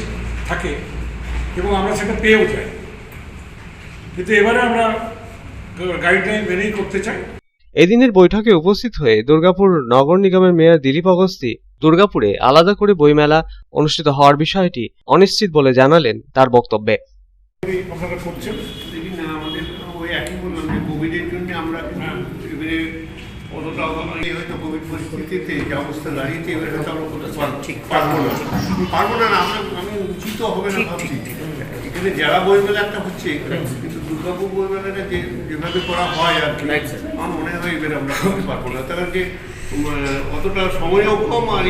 থাকে এবং আমরা সেটা পেয়েও যাই, কিন্তু এবারে আমরা গাইডলাইন মেনেই করতে চাই। এদিনের বৈঠকে উপস্থিত হয়ে দুর্গাপুর নগর নিগমের মেয়র দিলীপ অগস্তি দুর্গাপুরে আলাদা করে বইমেলা অনুষ্ঠিত হওয়ার বিষয়টি অনিশ্চিত বলে জানালেন তার বক্তব্যে। আপনারা করছেন আমাদের ওই একই বললাম যে কোভিডের জন্য আমরা এবারে অতটা হয়তো কোভিড পরিস্থিতিতে যে অবস্থা দাঁড়িয়েছে এবারে হয়তো আমরা করতে পারবো না আমি উচিত হবে না ভাবছি। এখানে যারা বইমেলা একটা হচ্ছে কিন্তু দুর্গাপুর বইমেলাটা যেভাবে করা হয় আর কি আমার মনে হয় এবারে আমরা করতে পারবো না, তার যে অতটা সময়ও কম আর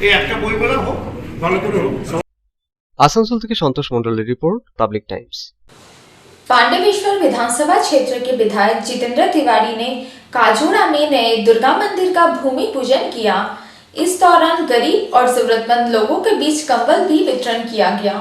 এই একটা বইমেলা হোক, ভালো করে হোক। आसनसोल থেকে संतोष मंडलेर रिपोर्ट, पब्लिक टाइम्स। पांडवेश्वर विधानसभा क्षेत्र के विधायक जितेंद्र तिवारी ने काजोड़ा में नए दुर्गा मंदिर का भूमि पूजन किया। इस दौरान गरीब और जरूरतमंद लोगों के बीच कंबल भी वितरण किया गया।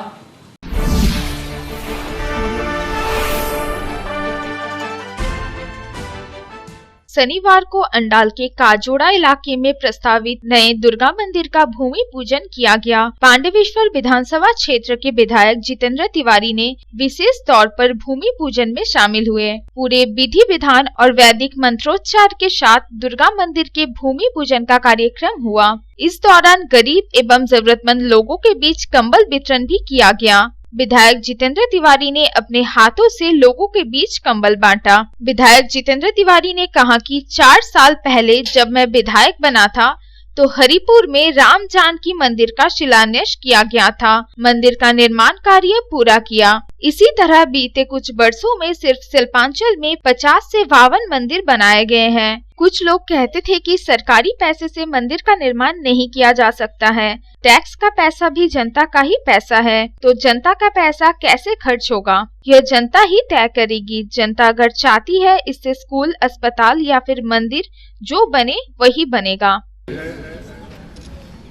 शनिवार को अंडाल के काजोड़ा इलाके में प्रस्तावित नए दुर्गा मंदिर का भूमि पूजन किया गया। पांडवेश्वर विधानसभा क्षेत्र के विधायक जितेंद्र तिवारी ने विशेष तौर पर भूमि पूजन में शामिल हुए। पूरे विधि विधान और वैदिक मंत्रोच्चार के साथ दुर्गा मंदिर के भूमि पूजन का कार्यक्रम हुआ। इस दौरान गरीब एवं जरूरतमंद लोगों के बीच कंबल वितरण भी किया गया। विधायक जितेंद्र तिवारी ने अपने हाथों से लोगों के बीच कंबल बांटा। विधायक जितेंद्र तिवारी ने कहा कि 4 साल पहले जब मैं विधायक बना था तो हरिपुर में राम जानकी मंदिर का शिलान्यास किया गया था। मंदिर का निर्माण कार्य पूरा किया। इसी तरह बीते कुछ वर्षों में सिर्फ शिल्पांचल में 50 से 52 मंदिर बनाए गए हैं। कुछ लोग कहते थे कि सरकारी पैसे से मंदिर का निर्माण नहीं किया जा सकता है। टैक्स का पैसा भी जनता का ही पैसा है, तो जनता का पैसा कैसे खर्च होगा, यह जनता ही तय करेगी। जनता अगर चाहती है इससे स्कूल, अस्पताल या फिर मंदिर जो बने वही बनेगा।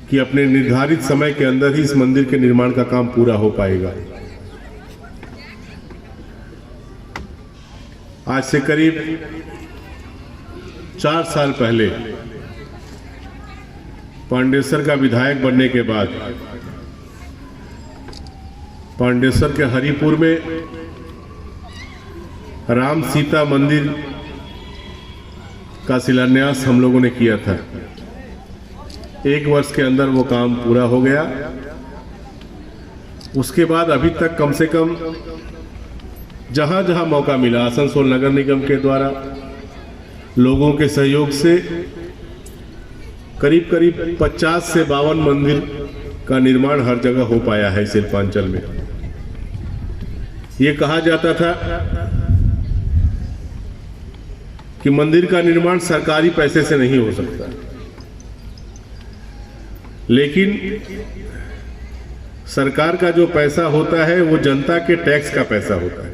कि अपने निर्धारित समय के अंदर ही इस मंदिर के निर्माण का काम पूरा हो पाएगा। आज से करीब 4 साल पहले पांडेसर का विधायक बनने के बाद पांडेसर के हरिपुर में राम सीता मंदिर का शिलान्यास हम लोगों ने किया था। 1 वर्ष के अंदर वो काम पूरा हो गया। उसके बाद अभी तक कम से कम जहां जहां मौका मिला आसनसोल नगर निगम के द्वारा लोगों के सहयोग से करीब 50 से 52 मंदिर का निर्माण हर जगह हो पाया है शिल्पांचल में। ये कहा जाता था कि मंदिर का निर्माण सरकारी पैसे से नहीं हो सकता, लेकिन सरकार का जो पैसा होता है वो जनता के टैक्स का पैसा होता है।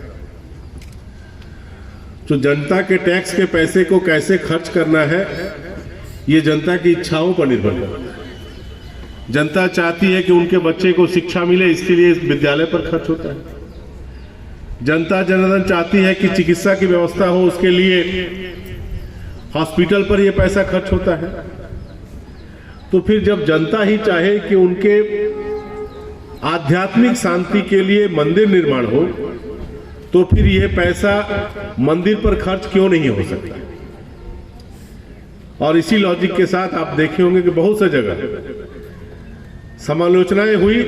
तो जनता के टैक्स के पैसे को कैसे खर्च करना है ये जनता की इच्छाओं पर निर्भर करता है। जनता चाहती है कि उनके बच्चे को शिक्षा मिले, इसके लिए विद्यालय पर खर्च होता है। जनता जनार्दन चाहती है कि चिकित्सा की व्यवस्था हो, उसके लिए हॉस्पिटल पर यह पैसा खर्च होता है। तो फिर जब जनता ही चाहे कि उनके आध्यात्मिक शांति के लिए मंदिर निर्माण हो, तो फिर यह पैसा मंदिर पर खर्च क्यों नहीं हो सकता। और इसी लॉजिक के साथ आप देखे होंगे कि बहुत सी जगह समालोचनाएं हुई,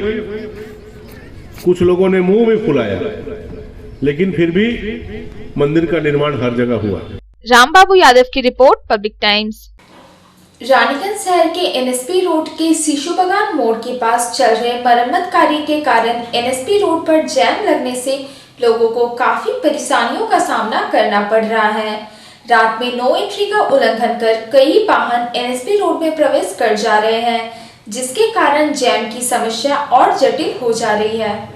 कुछ लोगों ने मुंह में फुलाया, लेकिन फिर भी मंदिर का निर्माण हर जगह हुआ। रामबाबू यादव की रिपोर्ट, पब्लिक टाइम्स। रानीगंज शहर के एनएसपी रोड के शिशु बागान मोड़ के पास चल रहे मरम्मत कार्य के कारण एनएसपी रोड पर जैम लगने से लोगों को काफी परेशानियों का सामना करना पड़ रहा है। रात में नो एंट्री का उल्लंघन कर कई वाहन एनएसपी रोड में प्रवेश कर जा रहे हैं, जिसके कारण जैम की समस्या और जटिल हो जा रही है।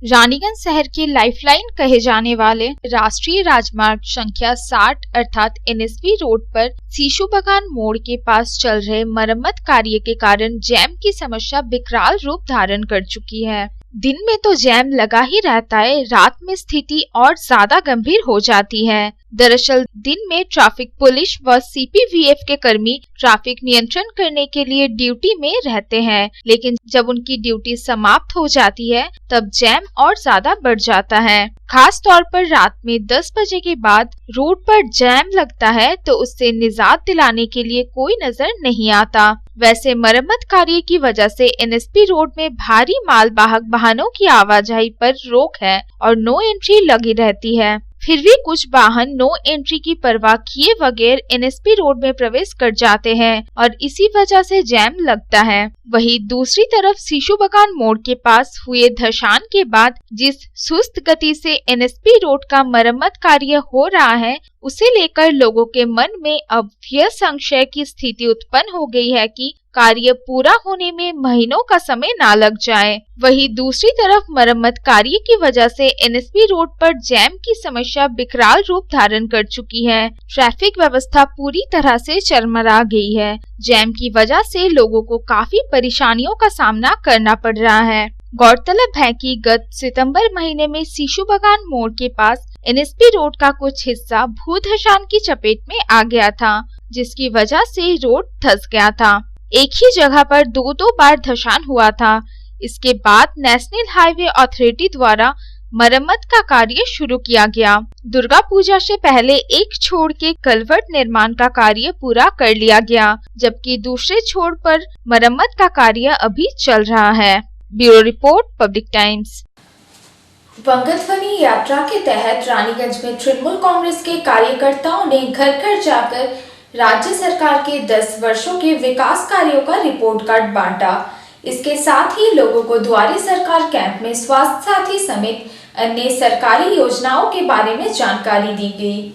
रानीगंज शहर के लाइफलाइन कहे जाने वाले राष्ट्रीय राजमार्ग संख्या 60 अर्थात एनएसपी रोड पर शिशु बागान मोड़ के पास चल रहे मरम्मत कार्य के कारण जैम की समस्या विकराल रूप धारण कर चुकी है। दिन में तो जैम लगा ही रहता है, रात में स्थिति और ज्यादा गंभीर हो जाती है। दरअसल दिन में ट्रैफिक पुलिस व सीपीवीएफ के कर्मी ट्रैफिक नियंत्रण करने के लिए ड्यूटी में रहते हैं, लेकिन जब उनकी ड्यूटी समाप्त हो जाती है तब जैम और ज्यादा बढ़ जाता है। खास तौर पर रात में 10 बजे के बाद रोड पर जैम लगता है तो उससे निजात दिलाने के लिए कोई नजर नहीं आता। वैसे मरम्मत कार्य की वजह से एनएसपी रोड में भारी मालवाहक वाहनों की आवाजाही पर रोक है और नो एंट्री लगी रहती है। फिर भी कुछ वाहन नो एंट्री की परवाह किए बगैर एनएसपी रोड में प्रवेश कर जाते हैं और इसी वजह से जैम लगता है। वहीं दूसरी तरफ शिशु बागान मोड़ के पास हुए धसान के बाद जिस सुस्त गति से एनएसपी रोड का मरम्मत कार्य हो रहा है, उसे लेकर लोगों के मन में अब यह संशय की स्थिति उत्पन्न हो गई है कि कार्य पूरा होने में महीनों का समय ना लग जाए। वहीं दूसरी तरफ मरम्मत कार्य की वजह से एनएसपी रोड पर जैम की समस्या विकराल रूप धारण कर चुकी है। ट्रैफिक व्यवस्था पूरी तरह से चरमरा गई है। जैम की वजह से लोगों को काफी परेशानियों का सामना करना पड़ रहा है। गौरतलब है कि गत सितंबर महीने में सीशु बगान मोड़ के पास NSP रोड का कुछ हिस्सा भूधसान की चपेट में आ गया था, जिसकी वजह से रोड धंस गया था। एक ही जगह पर दो बार धसान हुआ था। इसके बाद नेशनल हाईवे अथॉरिटी द्वारा मरम्मत का कार्य शुरू किया गया। दुर्गा पूजा से पहले एक छोर के कलवर्ट निर्माण का कार्य पूरा कर लिया गया, जबकि दूसरे छोर पर मरम्मत का कार्य अभी चल रहा है। Bureau report, public times. बंगतवनी यात्रा के तहत रानीगंज में तृणमूल कांग्रेस के कार्यकर्ताओं ने घर घर जाकर राज्य सरकार के 10 वर्षों के विकास कार्यों का रिपोर्ट कार्ड बांटा। इसके साथ ही लोगों को द्वारी सरकार कैंप में स्वास्थ्य साथी समेत अन्य सरकारी योजनाओं के बारे में जानकारी दी गई।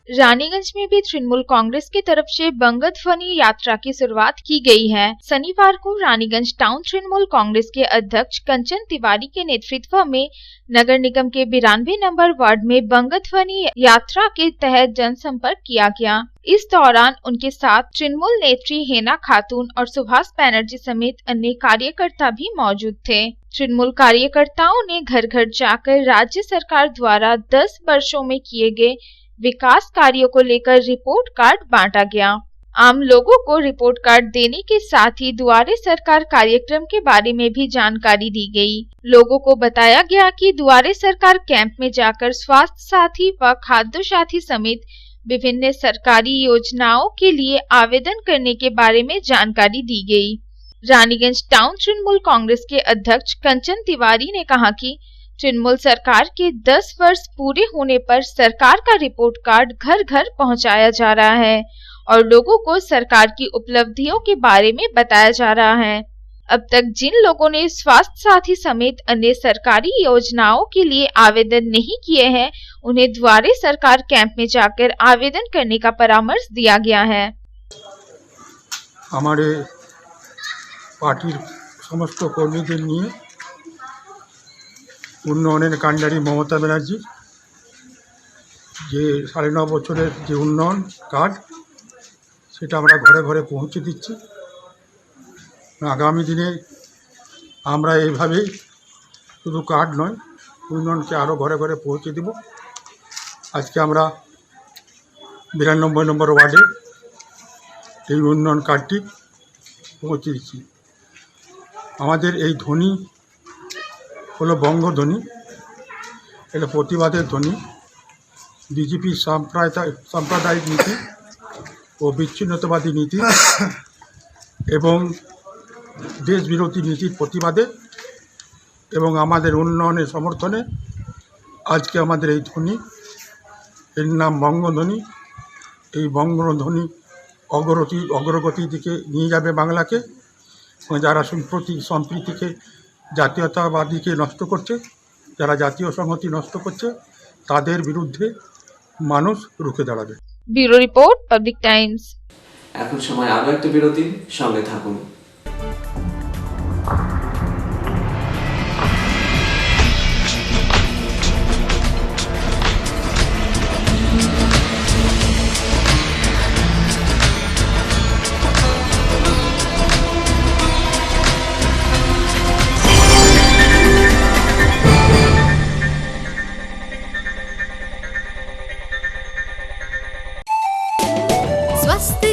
रानीगंज में भी तृणमूल कांग्रेस की तरफ से बंगतवनी यात्रा की शुरुआत की गई है। शनिवार को रानीगंज टाउन तृणमूल कांग्रेस के अध्यक्ष कंचन तिवारी के नेतृत्व में नगर निगम के 92 नंबर वार्ड में बंगतवनी यात्रा के तहत जनसंपर्क किया गया। इस दौरान उनके साथ तृणमूल नेत्री हेना खातून और सुभाष बैनर्जी समेत अन्य कार्यकर्ता भी मौजूद थे। तृणमूल कार्यकर्ताओं ने घर घर जाकर राज्य सरकार द्वारा 10 वर्षों में किए गए विकास कार्यों को लेकर रिपोर्ट कार्ड बांटा गया। आम लोगों को रिपोर्ट कार्ड देने के साथ ही दुआरे सरकार कार्यक्रम के बारे में भी जानकारी दी गई। लोगों को बताया गया कि दुआरे सरकार कैंप में जाकर स्वास्थ्य साथी व खाद्य साथी समेत विभिन्न सरकारी योजनाओं के लिए आवेदन करने के बारे में जानकारी दी गई। रानीगंज टाउन तृणमूल कांग्रेस के अध्यक्ष कंचन तिवारी ने कहा कि तृणमूल सरकार के 10 वर्ष पूरे होने पर सरकार का रिपोर्ट कार्ड घर घर पहुंचाया जा रहा है और लोगों को सरकार की उपलब्धियों के बारे में बताया जा रहा है। अब तक जिन लोगों ने स्वास्थ्य साथी समेत अन्य सरकारी योजनाओं के लिए आवेदन नहीं किए हैं, उन्हें द्वारे सरकार कैंप में जाकर आवेदन करने का परामर्श दिया गया है। हमारे पार्टी समस्त कर्मीদের নিয়ে উন্নয়নের কাণ্ডারি মমতা ব্যানার্জি যে 9.5 বছরের যে উন্নয়ন কার্ড সেটা আমরা ঘরে ঘরে পৌঁছে দিচ্ছি। আগামী দিনে আমরা এইভাবেই শুধু কার্ড নয়, উন্নয়নকে আরও ঘরে ঘরে পৌঁছে দেব। আজকে আমরা 92 নম্বর ওয়ার্ডে এই উন্নয়ন কার্ডটি পৌঁছে দিচ্ছি। আমাদের এই ধ্বনি হলো বঙ্গধ্বনি, এটা প্রতিবাদের ধ্বনি। বিজেপির সাম্প্রদায়িক নীতি ও বিচ্ছিন্নতাবাদী নীতি এবং দেশ বিরোধী নীতির প্রতিবাদে এবং আমাদের উন্নয়নের সমর্থনে আজকে আমাদের এই ধ্বনি, এর নাম বঙ্গধ্বনি। এই বঙ্গধ্বনি অগ্রগতির দিকে নিয়ে যাবে বাংলাকে। যারা সম্প্রীতিকে জাতীয়তাবাদীকে নষ্ট করছে, যারা জাতীয় সংহতি নষ্ট করছে, তাদের বিরুদ্ধে মানুষ রুখে দাঁড়াবে। Bureau report, public Times. এখন সময় আরো একটা বিরতি, সঙ্গে থাকুন।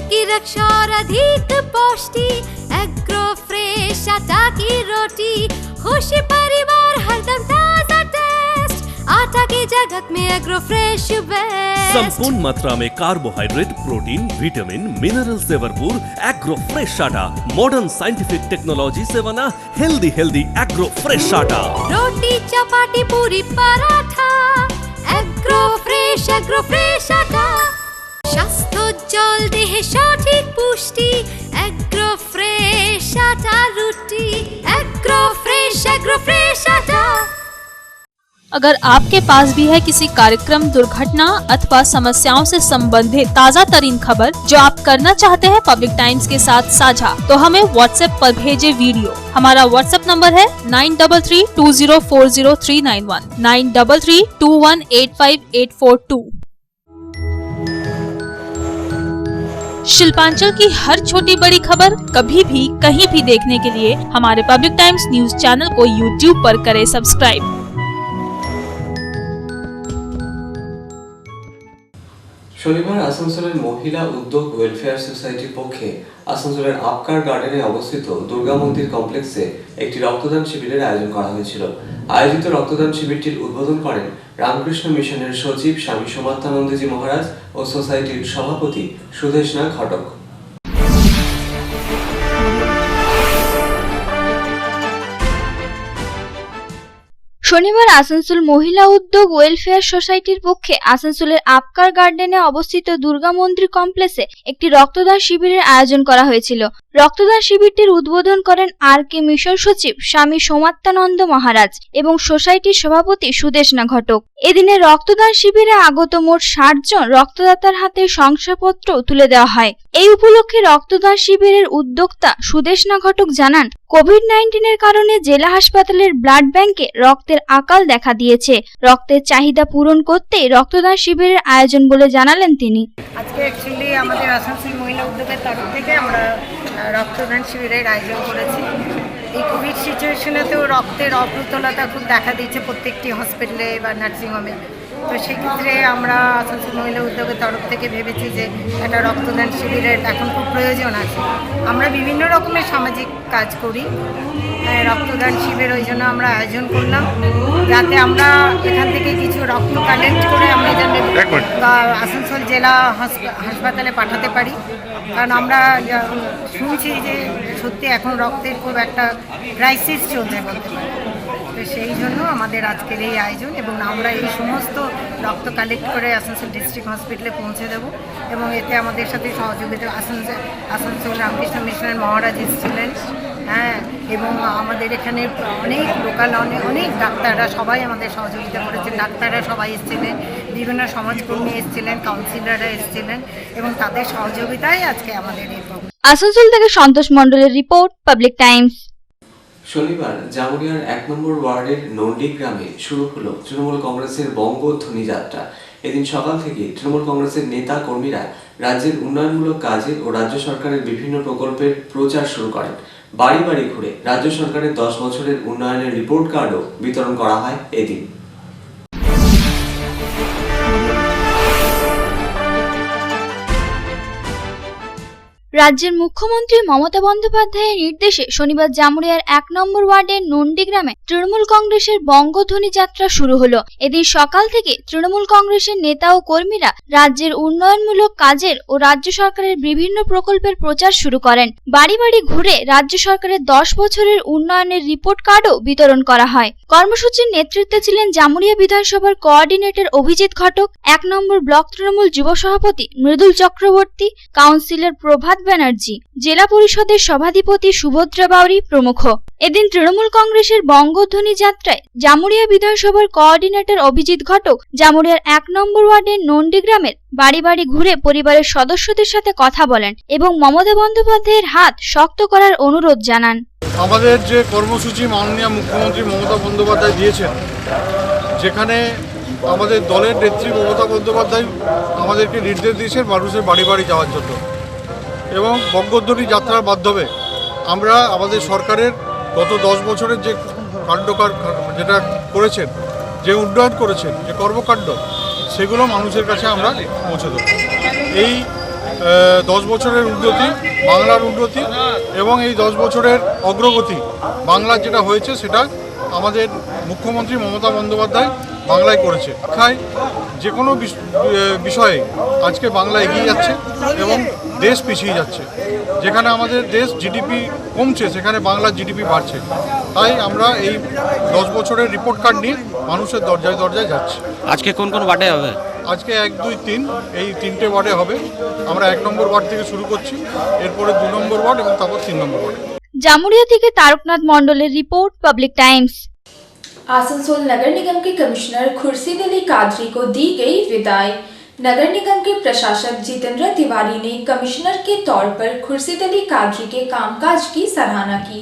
की रक्षा और अधिक पौष्टि एग्रो फ्रेश आटा की रोटी, खुशी परिवार हरदम ताजा टेस्ट, आटा की जगत में एग्रो फ्रेश बेस्ट। संपूर्ण मात्रा में कार्बोहाइड्रेट, प्रोटीन, विटामिन, मिनरल से भरपूर एग्रो फ्रेश आटा, मॉडर्न साइंटिफिक टेक्नोलॉजी से बना हेल्दी एग्रो फ्रेश आटा। रोटी चपाटी पूरी पराठा, एग्रो फ्रेश आटा। স্বাস্থ্য জল দেহে সঠিক পুষ্টি, এগ্রো ফ্রেশ আটা রুটি, এগ্রো ফ্রেশ আটা। अगर आपके पास भी है किसी कार्यक्रम, दुर्घटना अथवा समस्याओं से संबंधित ताज़ा तरीन खबर जो आप करना चाहते हैं पब्लिक टाइम्स के साथ साझा, तो हमें व्हाट्सएप पर भेजे वीडियो। हमारा व्हाट्सएप नंबर है 9332040391, 9332185842। शिल्पांचल की हर छोटी बड़ी खबर कभी भी कहीं भी देखने के लिए हमारे पब्लिक टाइम्स न्यूज चैनल को YouTube पर करें सब्सक्राइब। শনিবার আসানসোলের মহিলা উদ্যোগ ওয়েলফেয়ার সোসাইটির পক্ষে আসানসোলের আপকার গার্ডেনে অবস্থিত দুর্গা মন্দির কমপ্লেক্সে একটি রক্তদান শিবিরের আয়োজন করা হয়েছিল। আয়োজিত রক্তদান শিবিরটির উদ্বোধন করেন রামকৃষ্ণ মিশনের সচিব স্বামী সোমাত্মানন্দজি মহারাজ ও সোসাইটির সভাপতি সুদেশনা ঘটক। শনিবার আসানসোল মহিলা উদ্যোগ ওয়েলফেয়ার সোসাইটির পক্ষে আসানসোলের আপকার গার্ডেনে অবস্থিত দুর্গা মন্দির কমপ্লেক্সে একটি রক্তদান শিবিরের আয়োজন করা হয়েছিল। রক্তদান শিবিরটির উদ্বোধন করেন আর.কে মিশন সচিব স্বামী সোমাত্মানন্দ মহারাজ এবং সোসাইটির সভাপতি সুদেশনা ঘটক। এদিনে রক্তদান শিবিরে আগত মোট ৬০ জন রক্তদাতার হাতে শংসাপত্র তুলে দেওয়া হয়। এই উপলক্ষে রক্তদান শিবিরের উদ্যোক্তা সুদেশনা ঘটক জানান, কোভিড-19 কারণে জেলা হাসপাতালের ব্লাড ব্যাংকে রক্তের আকাল দেখা দিয়েছে। রক্তের চাহিদা পূরণ করতে রক্তদান শিবিরের আয়োজন বলে জানালেন তিনি। আজকে অ্যাকচুয়ালি আমাদের আসানসোল মহিলা উদ্যোগের তরফ থেকে আমরা রক্তদান শিবিরের আয়োজন করেছি। এই কোভিড সিচুয়েশনেতেও রক্তের অপ্রতুলতা খুব দেখা দিচ্ছে প্রত্যেকটি হসপিটালে বা নার্সিংহোমে। তো সেক্ষেত্রে আমরা আসানসোল মহিলা উদ্যোগের তরফ থেকে ভেবেছি যে একটা রক্তদান শিবিরের এখন খুব প্রয়োজন আছে। আমরা বিভিন্ন রকমের সামাজিক কাজ করি, রক্তদান শিবির ওই জন্য আমরা আয়োজন করলাম, যাতে আমরা এখান থেকে কিছু রক্ত কালেক্ট করে আমরা যাতে আসানসোল জেলা হাসপাতালে পাঠাতে পারি। কারণ আমরা শুনছি যে সত্যি এখন রক্তের খুব একটা ক্রাইসিস চলছে বলতে পারি। তো সেই জন্য আমাদের আজকের এই আয়োজন এবং আমরা এই সমস্ত রক্ত কালেক্ট করে আসানসোল ডিস্ট্রিক্ট হসপিটালে পৌঁছে দেব এবং এতে আমাদের সাথে সহযোগিতা আসানসোল রামকৃষ্ণ মিশনের মহারাজ এসেছিলেন, হ্যাঁ, এবং আমাদের এখানে অনেক লোকাল অনেক ডাক্তাররা সবাই আমাদের সহযোগিতা করেছেন। ডাক্তাররা সবাই এসেছিলেন, বিভিন্ন সমাজকর্মী এসেছিলেন, কাউন্সিলররা এসেছিলেন এবং তাদের সহযোগিতায় আজকে আমাদের এই প্রোগ্রাম। আসানসোল থেকে সন্তোষ মণ্ডলের রিপোর্ট, পাবলিক টাইমস। শনিবার জামুরিয়ার ১ নম্বর ওয়ার্ডের নন্ডি গ্রামে শুরু হলো তৃণমূল কংগ্রেসের বঙ্গধ্বনি যাত্রা। এদিন সকাল থেকে তৃণমূল কংগ্রেসের নেতা কর্মীরা রাজ্যের উন্নয়নমূলক কাজের ও রাজ্য সরকারের বিভিন্ন প্রকল্পের প্রচার শুরু করেন। বাড়ি বাড়ি ঘুরে রাজ্য সরকারের ১০ বছরের উন্নয়নের রিপোর্ট কার্ডও বিতরণ করা হয় এদিন। রাজ্যের মুখ্যমন্ত্রী মমতা বন্দ্যোপাধ্যায়ের নির্দেশে শনিবার জামুরিয়ার ১ নম্বর ওয়ার্ডের নন্ডি গ্রামে তৃণমূল কংগ্রেসের বঙ্গধ্বনি যাত্রা শুরু হলো। এদিন সকাল থেকে তৃণমূল কংগ্রেসের নেতা ও কর্মীরা রাজ্যের উন্নয়নমূলক কাজের ও রাজ্য সরকারের বিভিন্ন প্রকল্পের প্রচার শুরু করেন। বাড়ি বাড়ি ঘুরে রাজ্য সরকারের ১০ বছরের উন্নয়নের রিপোর্ট কার্ডও বিতরণ করা হয়। কর্মসূচির নেতৃত্বে ছিলেন জামুরিয়া বিধানসভার কোঅর্ডিনেটর অভিজিৎ ঘটক, ১ নম্বর ব্লক তৃণমূল যুব সভাপতি মৃদুল চক্রবর্তী, কাউন্সিলর প্রভাত ব্যানার্জি, জেলা পরিষদের সভাধিপতি সুভদ্রা বাউরি প্রমুখ। এদিন তৃণমূল কংগ্রেসের বঙ্গধ্বনি যাত্রায় জামুরিয়া বিধানসভার কোঅর্ডিনেটর অভিজিৎ ঘটক জামুরিয়ার ১ নম্বর ওয়ার্ডের নন্ডি গ্রামের বাড়ি বাড়ি ঘুরে পরিবারের সদস্যদের সাথে কথা বলেন এবং মমতা বন্দ্যোপাধ্যায়ের হাত শক্ত করার অনুরোধ জানান। আমাদের যে কর্মসূচি মাননীয় মুখ্যমন্ত্রী মমতা বন্দ্যোপাধ্যায় দিয়েছেন, যেখানে আমাদের দলের নেত্রী মমতা বন্দ্যোপাধ্যায় আমাদেরকে নির্দেশ দিয়েছেন মানুষের বাড়ি বাড়ি যাওয়ার জন্য এবং বঙ্গধ্বনি যাত্রার মাধ্যমে আমরা আমাদের সরকারের গত ১০ বছরের যে কাণ্ডকার যেটা করেছেন, যে উন্নয়ন করেছেন, যে কর্মকাণ্ড, সেগুলো মানুষের কাছে আমরা পৌঁছে দেব। এই 10 বছরের উন্নতি, বাংলার উন্নতি এবং এই 10 বছরের অগ্রগতি বাংলার যেটা হয়েছে সেটা আমাদের মুখ্যমন্ত্রী মমতা বন্দ্যোপাধ্যায় বাংলায় করেছে। শিক্ষায় যে কোনো বিষয়ে আজকে বাংলা এগিয়ে যাচ্ছে এবং দেশ পিছিয়ে যাচ্ছে। যেখানে আমাদের দেশ জিডিপি কমছে, সেখানে বাংলার জিডিপি বাড়ছে। তাই আমরা এই 10 বছরের রিপোর্ট কার্ড নিয়ে মানুষের দরজায় দরজায় যাচ্ছি। আজকে কোন কোন ওয়ার্ডে হবে? আজকে 1, 2, 3 এই 3টে ওয়ার্ডে হবে। আমরা 1 নম্বর ওয়ার্ড থেকে শুরু করছি, এরপরে 2 নম্বর ওয়ার্ড এবং তারপর 3 নম্বর ওয়ার্ড। জামুরিয়া থেকে तारकनाथ মণ্ডলের রিপোর্ট, पब्लिक टाइम्स। आसनसोल नगर निगम के कमिश्नर खुर्शीद अली कादरी को दी गई विदाई। नगर निगम के प्रशासक जितेंद्र तिवारी ने कमिश्नर के तौर पर खुर्शीद अली कादरी के कामकाज की सराहना की।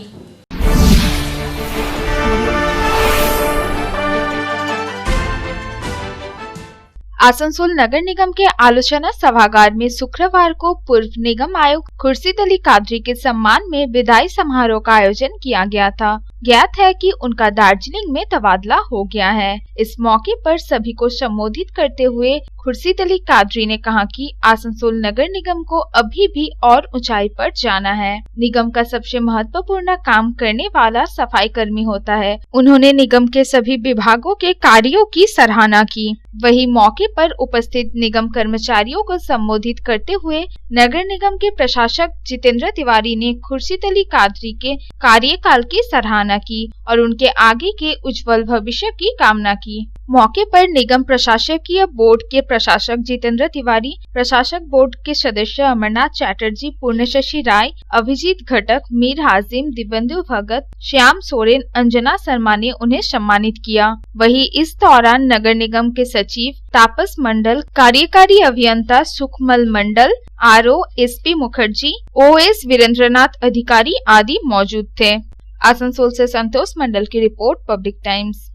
आसनसोल नगर निगम के आलोचना सभागार में शुक्रवार को पूर्व निगम आयुक्त खुर्शीद अली कादरी के सम्मान में विदाई समारोह का आयोजन किया गया था। ज्ञात है कि उनका दार्जिलिंग में तबादला हो गया है। इस मौके पर सभी को संबोधित करते हुए खुर्शीद अली कादरी ने कहा कि आसनसोल नगर निगम को अभी भी और ऊंचाई पर जाना है। निगम का सबसे महत्वपूर्ण काम करने वाला सफाई कर्मी होता है। उन्होंने निगम के सभी विभागों के कार्यों की सराहना की। वही मौके पर उपस्थित निगम कर्मचारियों को संबोधित करते हुए नगर निगम के प्रशासक जितेंद्र तिवारी ने खुर्शीद अली कादरी के कार्यकाल की सराहना की और उनके आगे के उज्जवल भविष्य की कामना की। मौके पर निगम प्रशासकीय बोर्ड के प्रशासक जितेंद्र तिवारी, प्रशासक बोर्ड के सदस्य अमरनाथ चैटर्जी, पूर्णशशि राय, अभिजीत घटक, मीर हाजिम, दिव्येंदु भगत, श्याम सोरेन, अंजना शर्मा ने उन्हें सम्मानित किया। वहीं इस दौरान नगर निगम के सचिव तापस मंडल, कार्यकारी अभियंता Sukhmal Mandal, RO SP Mukherjee, OS Virendranath Adhikari आदि मौजूद थे। आसनसोल से संतोष मंडल की रिपोर्ट, पब्लिक टाइम्स।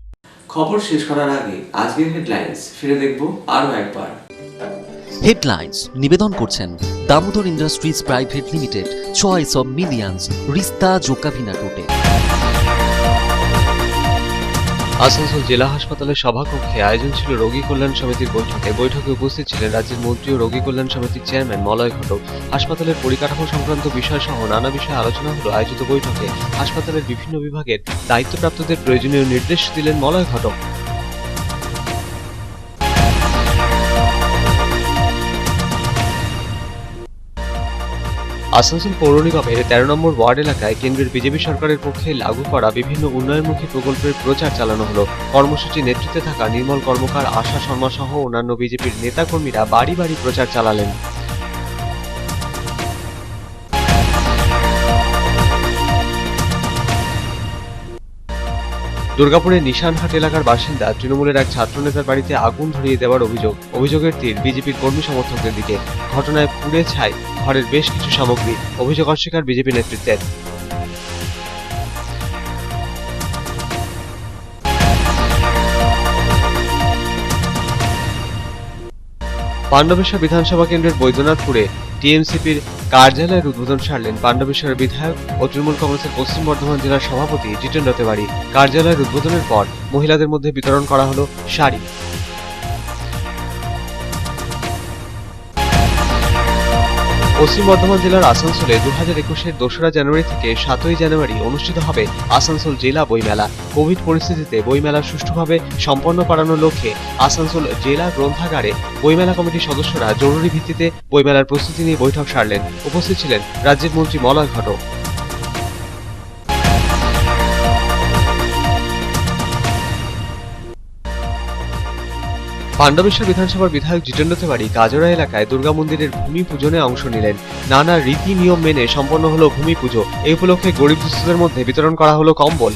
খবর শেষ করার আগে আজকের হেডলাইন্স ফিরে দেখব আরো একবার। হেডলাইন্স নিবেদন করছেন Damodar industries private limited, choice of millions, রিস্তা জোকাভিনা টোটে। আসানসোল জেলা হাসপাতালের সভাকক্ষে আয়োজন ছিল রোগী কল্যাণ সমিতির বৈঠকে উপস্থিত ছিলেন রাজ্যের মন্ত্রী ও রোগী কল্যাণ সমিতির চেয়ারম্যান মলয় ঘটক। হাসপাতালের পরিকাঠামো সংক্রান্ত বিষয় সহ নানা বিষয়ে আলোচনা হলো আয়োজিত বৈঠকে। হাসপাতালের বিভিন্ন বিভাগের দায়িত্বপ্রাপ্তদের প্রয়োজনীয় নির্দেশ দিলেন মলয় ঘটক। আসানসোল পৌর নিগমের 13 নম্বর ওয়ার্ড এলাকায় কেন্দ্রের বিজেপি সরকারের পক্ষে লাগু করা বিভিন্ন উন্নয়নমুখী প্রকল্পের প্রচার চালানো হলো। কর্মসূচি নেতৃত্বে থাকা নির্মল কর্মকার, আশা শর্মা সহ অন্যান্য বিজেপির নেতাকর্মীরা বাড়ি বাড়ি প্রচার চালালেন। দুর্গাপুরের নিশানহাট এলাকার বাসিন্দা তৃণমূলের এক ছাত্রনেতার বাড়িতে আগুন ধরিয়ে দেওয়ার অভিযোগের তীর বিজেপির কর্মী সমর্থকদের দিকে। ঘটনায় পুড়ে ছাই ঘরের বেশ কিছু সামগ্রী। অভিযোগ অস্বীকার বিজেপি নেতৃত্বের। পাণ্ডবেশ্বর বিধানসভা কেন্দ্রের বৈদ্যনাথপুরে টিএমসিপির কার্যালয়ের উদ্বোধন সারলেন পাণ্ডবেশ্বরের বিধায়ক ও তৃণমূল কংগ্রেসের পশ্চিম বর্ধমান জেলার সভাপতি জিতেন্দ্র তিওয়ারি। কার্যালয়ের উদ্বোধনের পর মহিলাদের মধ্যে বিতরণ করা হলো শাড়ি। পশ্চিম বর্ধমান জেলার আসানসোলে 2021-এর 2রা জানুয়ারি থেকে 7ই জানুয়ারি অনুষ্ঠিত হবে আসানসোল জেলা বইমেলা। কোভিড পরিস্থিতিতে বইমেলা সুষ্ঠুভাবে সম্পন্ন করানোর লক্ষ্যে আসানসোল জেলা গ্রন্থাগারে বইমেলা কমিটির সদস্যরা জরুরি ভিত্তিতে বইমেলার প্রস্তুতি নিয়ে বৈঠক সারলেন। উপস্থিত ছিলেন রাজ্যের মন্ত্রী মলয় ঘটক। পাণ্ডবেশ্বর বিধানসভার বিধায়ক জিতেন্দ্র তিওয়ারি কাজরা এলাকায় দুর্গা মন্দিরের ভূমি পূজনে অংশ নিলেন। নানা রীতি নিয়ম মেনে সম্পন্ন হলো ভূমি পুজো। এই উপলক্ষে গরিব দুস্থদের মধ্যে বিতরণ করা হলো কম্বল।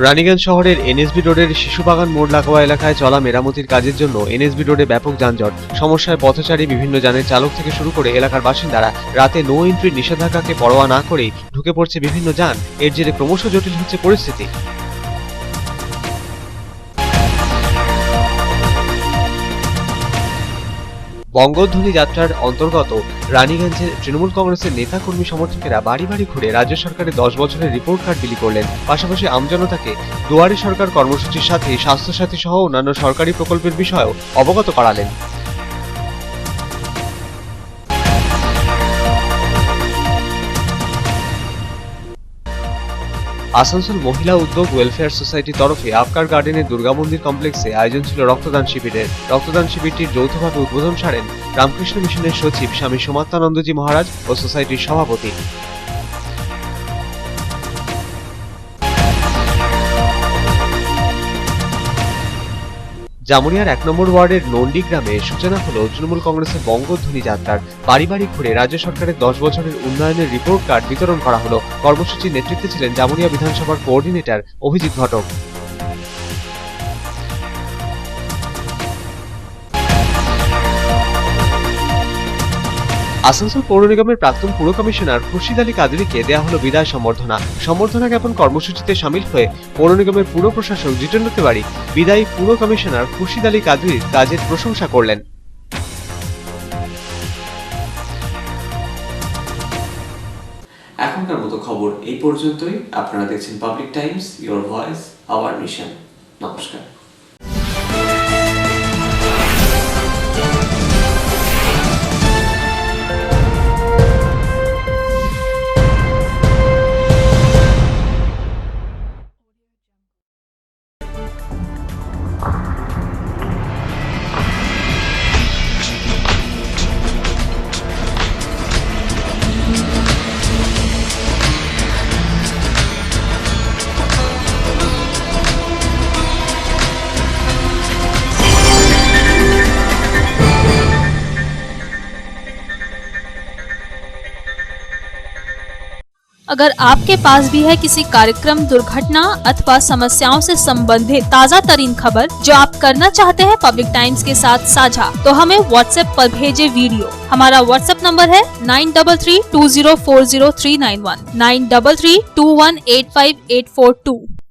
রানীগঞ্জ শহরের এনএসবি রোডের শিশুবাগান মোড় লাগোয়া এলাকায় চলা মেরামতির কাজের জন্য এনএসবি রোডে ব্যাপক যানজট। সমস্যায় পথচারী, বিভিন্ন যানের চালক থেকে শুরু করে এলাকার বাসিন্দারা। রাতে নো এন্ট্রির নিষেধাজ্ঞাকে পরোয়া না করেই ঢুকে পড়ছে বিভিন্ন যান। এর জেরে ক্রমশ জটিল হচ্ছে পরিস্থিতি। বঙ্গধ্বনি যাত্রার অন্তর্গত রানীগঞ্জের তৃণমূল কংগ্রেসের নেতা কর্মী সমর্থকেরা বাড়ি বাড়ি ঘুরে রাজ্য সরকারের 10 বছরের রিপোর্ট কার্ড বিলি করলেন। পাশাপাশি আমজনতাকে দুয়ারে সরকার কর্মসূচির সাথে স্বাস্থ্যসাথী সহ অন্যান্য সরকারি প্রকল্পের বিষয়েও অবগত করালেন। আসানসোল মহিলা উদ্যোগ ওয়েলফেয়ার সোসাইটির তরফে আফকার গার্ডেনের দুর্গা মন্দির কমপ্লেক্সে আয়োজন ছিল রক্তদান শিবিরের। রক্তদান শিবিরটির যৌথভাবে উদ্বোধন সারেন রামকৃষ্ণ মিশনের সচিব স্বামী সোমাত্মানন্দজি মহারাজ ও সোসাইটির সভাপতি। জামুরিয়ার 1 নম্বর ওয়ার্ডের নন্ডি গ্রামে সূচনা হলো তৃণমূল কংগ্রেসের বঙ্গধ্বনি যাত্রার। বাড়ি বাড়ি ঘুরে রাজ্য সরকারের 10 বছরের উন্নয়নের রিপোর্ট কার্ড বিতরণ করা হলো। কর্মসূচির নেতৃত্বে ছিলেন জামুরিয়া বিধানসভার কোঅর্ডিনেটর অভিজিৎ ঘটক। আসানসোল পৌর নিগমের প্রাক্তন পুর কমিশনার খুরশিদ আলী কাদরিকে দেয়া হলো বিদায় সম্বর্ধনা। সম্বর্ধনা জ্ঞাপন কর্মসূচিতে শামিল হয়ে পৌর নিগমের পুর প্রশাসক জিতেন্দ্র তিওয়ারি বিদায়ী পুর কমিশনার খুরশিদ আলী কাদরির কাজের প্রশংসা করলেন। এখনকার মতো খবর এই পর্যন্তই। আপনারা দেখছেন public Times, your voice hour mission. নমস্কার। अगर आपके पास भी है किसी कार्यक्रम, दुर्घटना अथवा समस्याओं से संबंधित ताज़ा तरीन खबर जो आप करना चाहते हैं पब्लिक टाइम्स के साथ साझा, तो हमें व्हाट्सएप पर भेजे वीडियो। हमारा व्हाट्सएप नंबर है 9332040391 9332185842।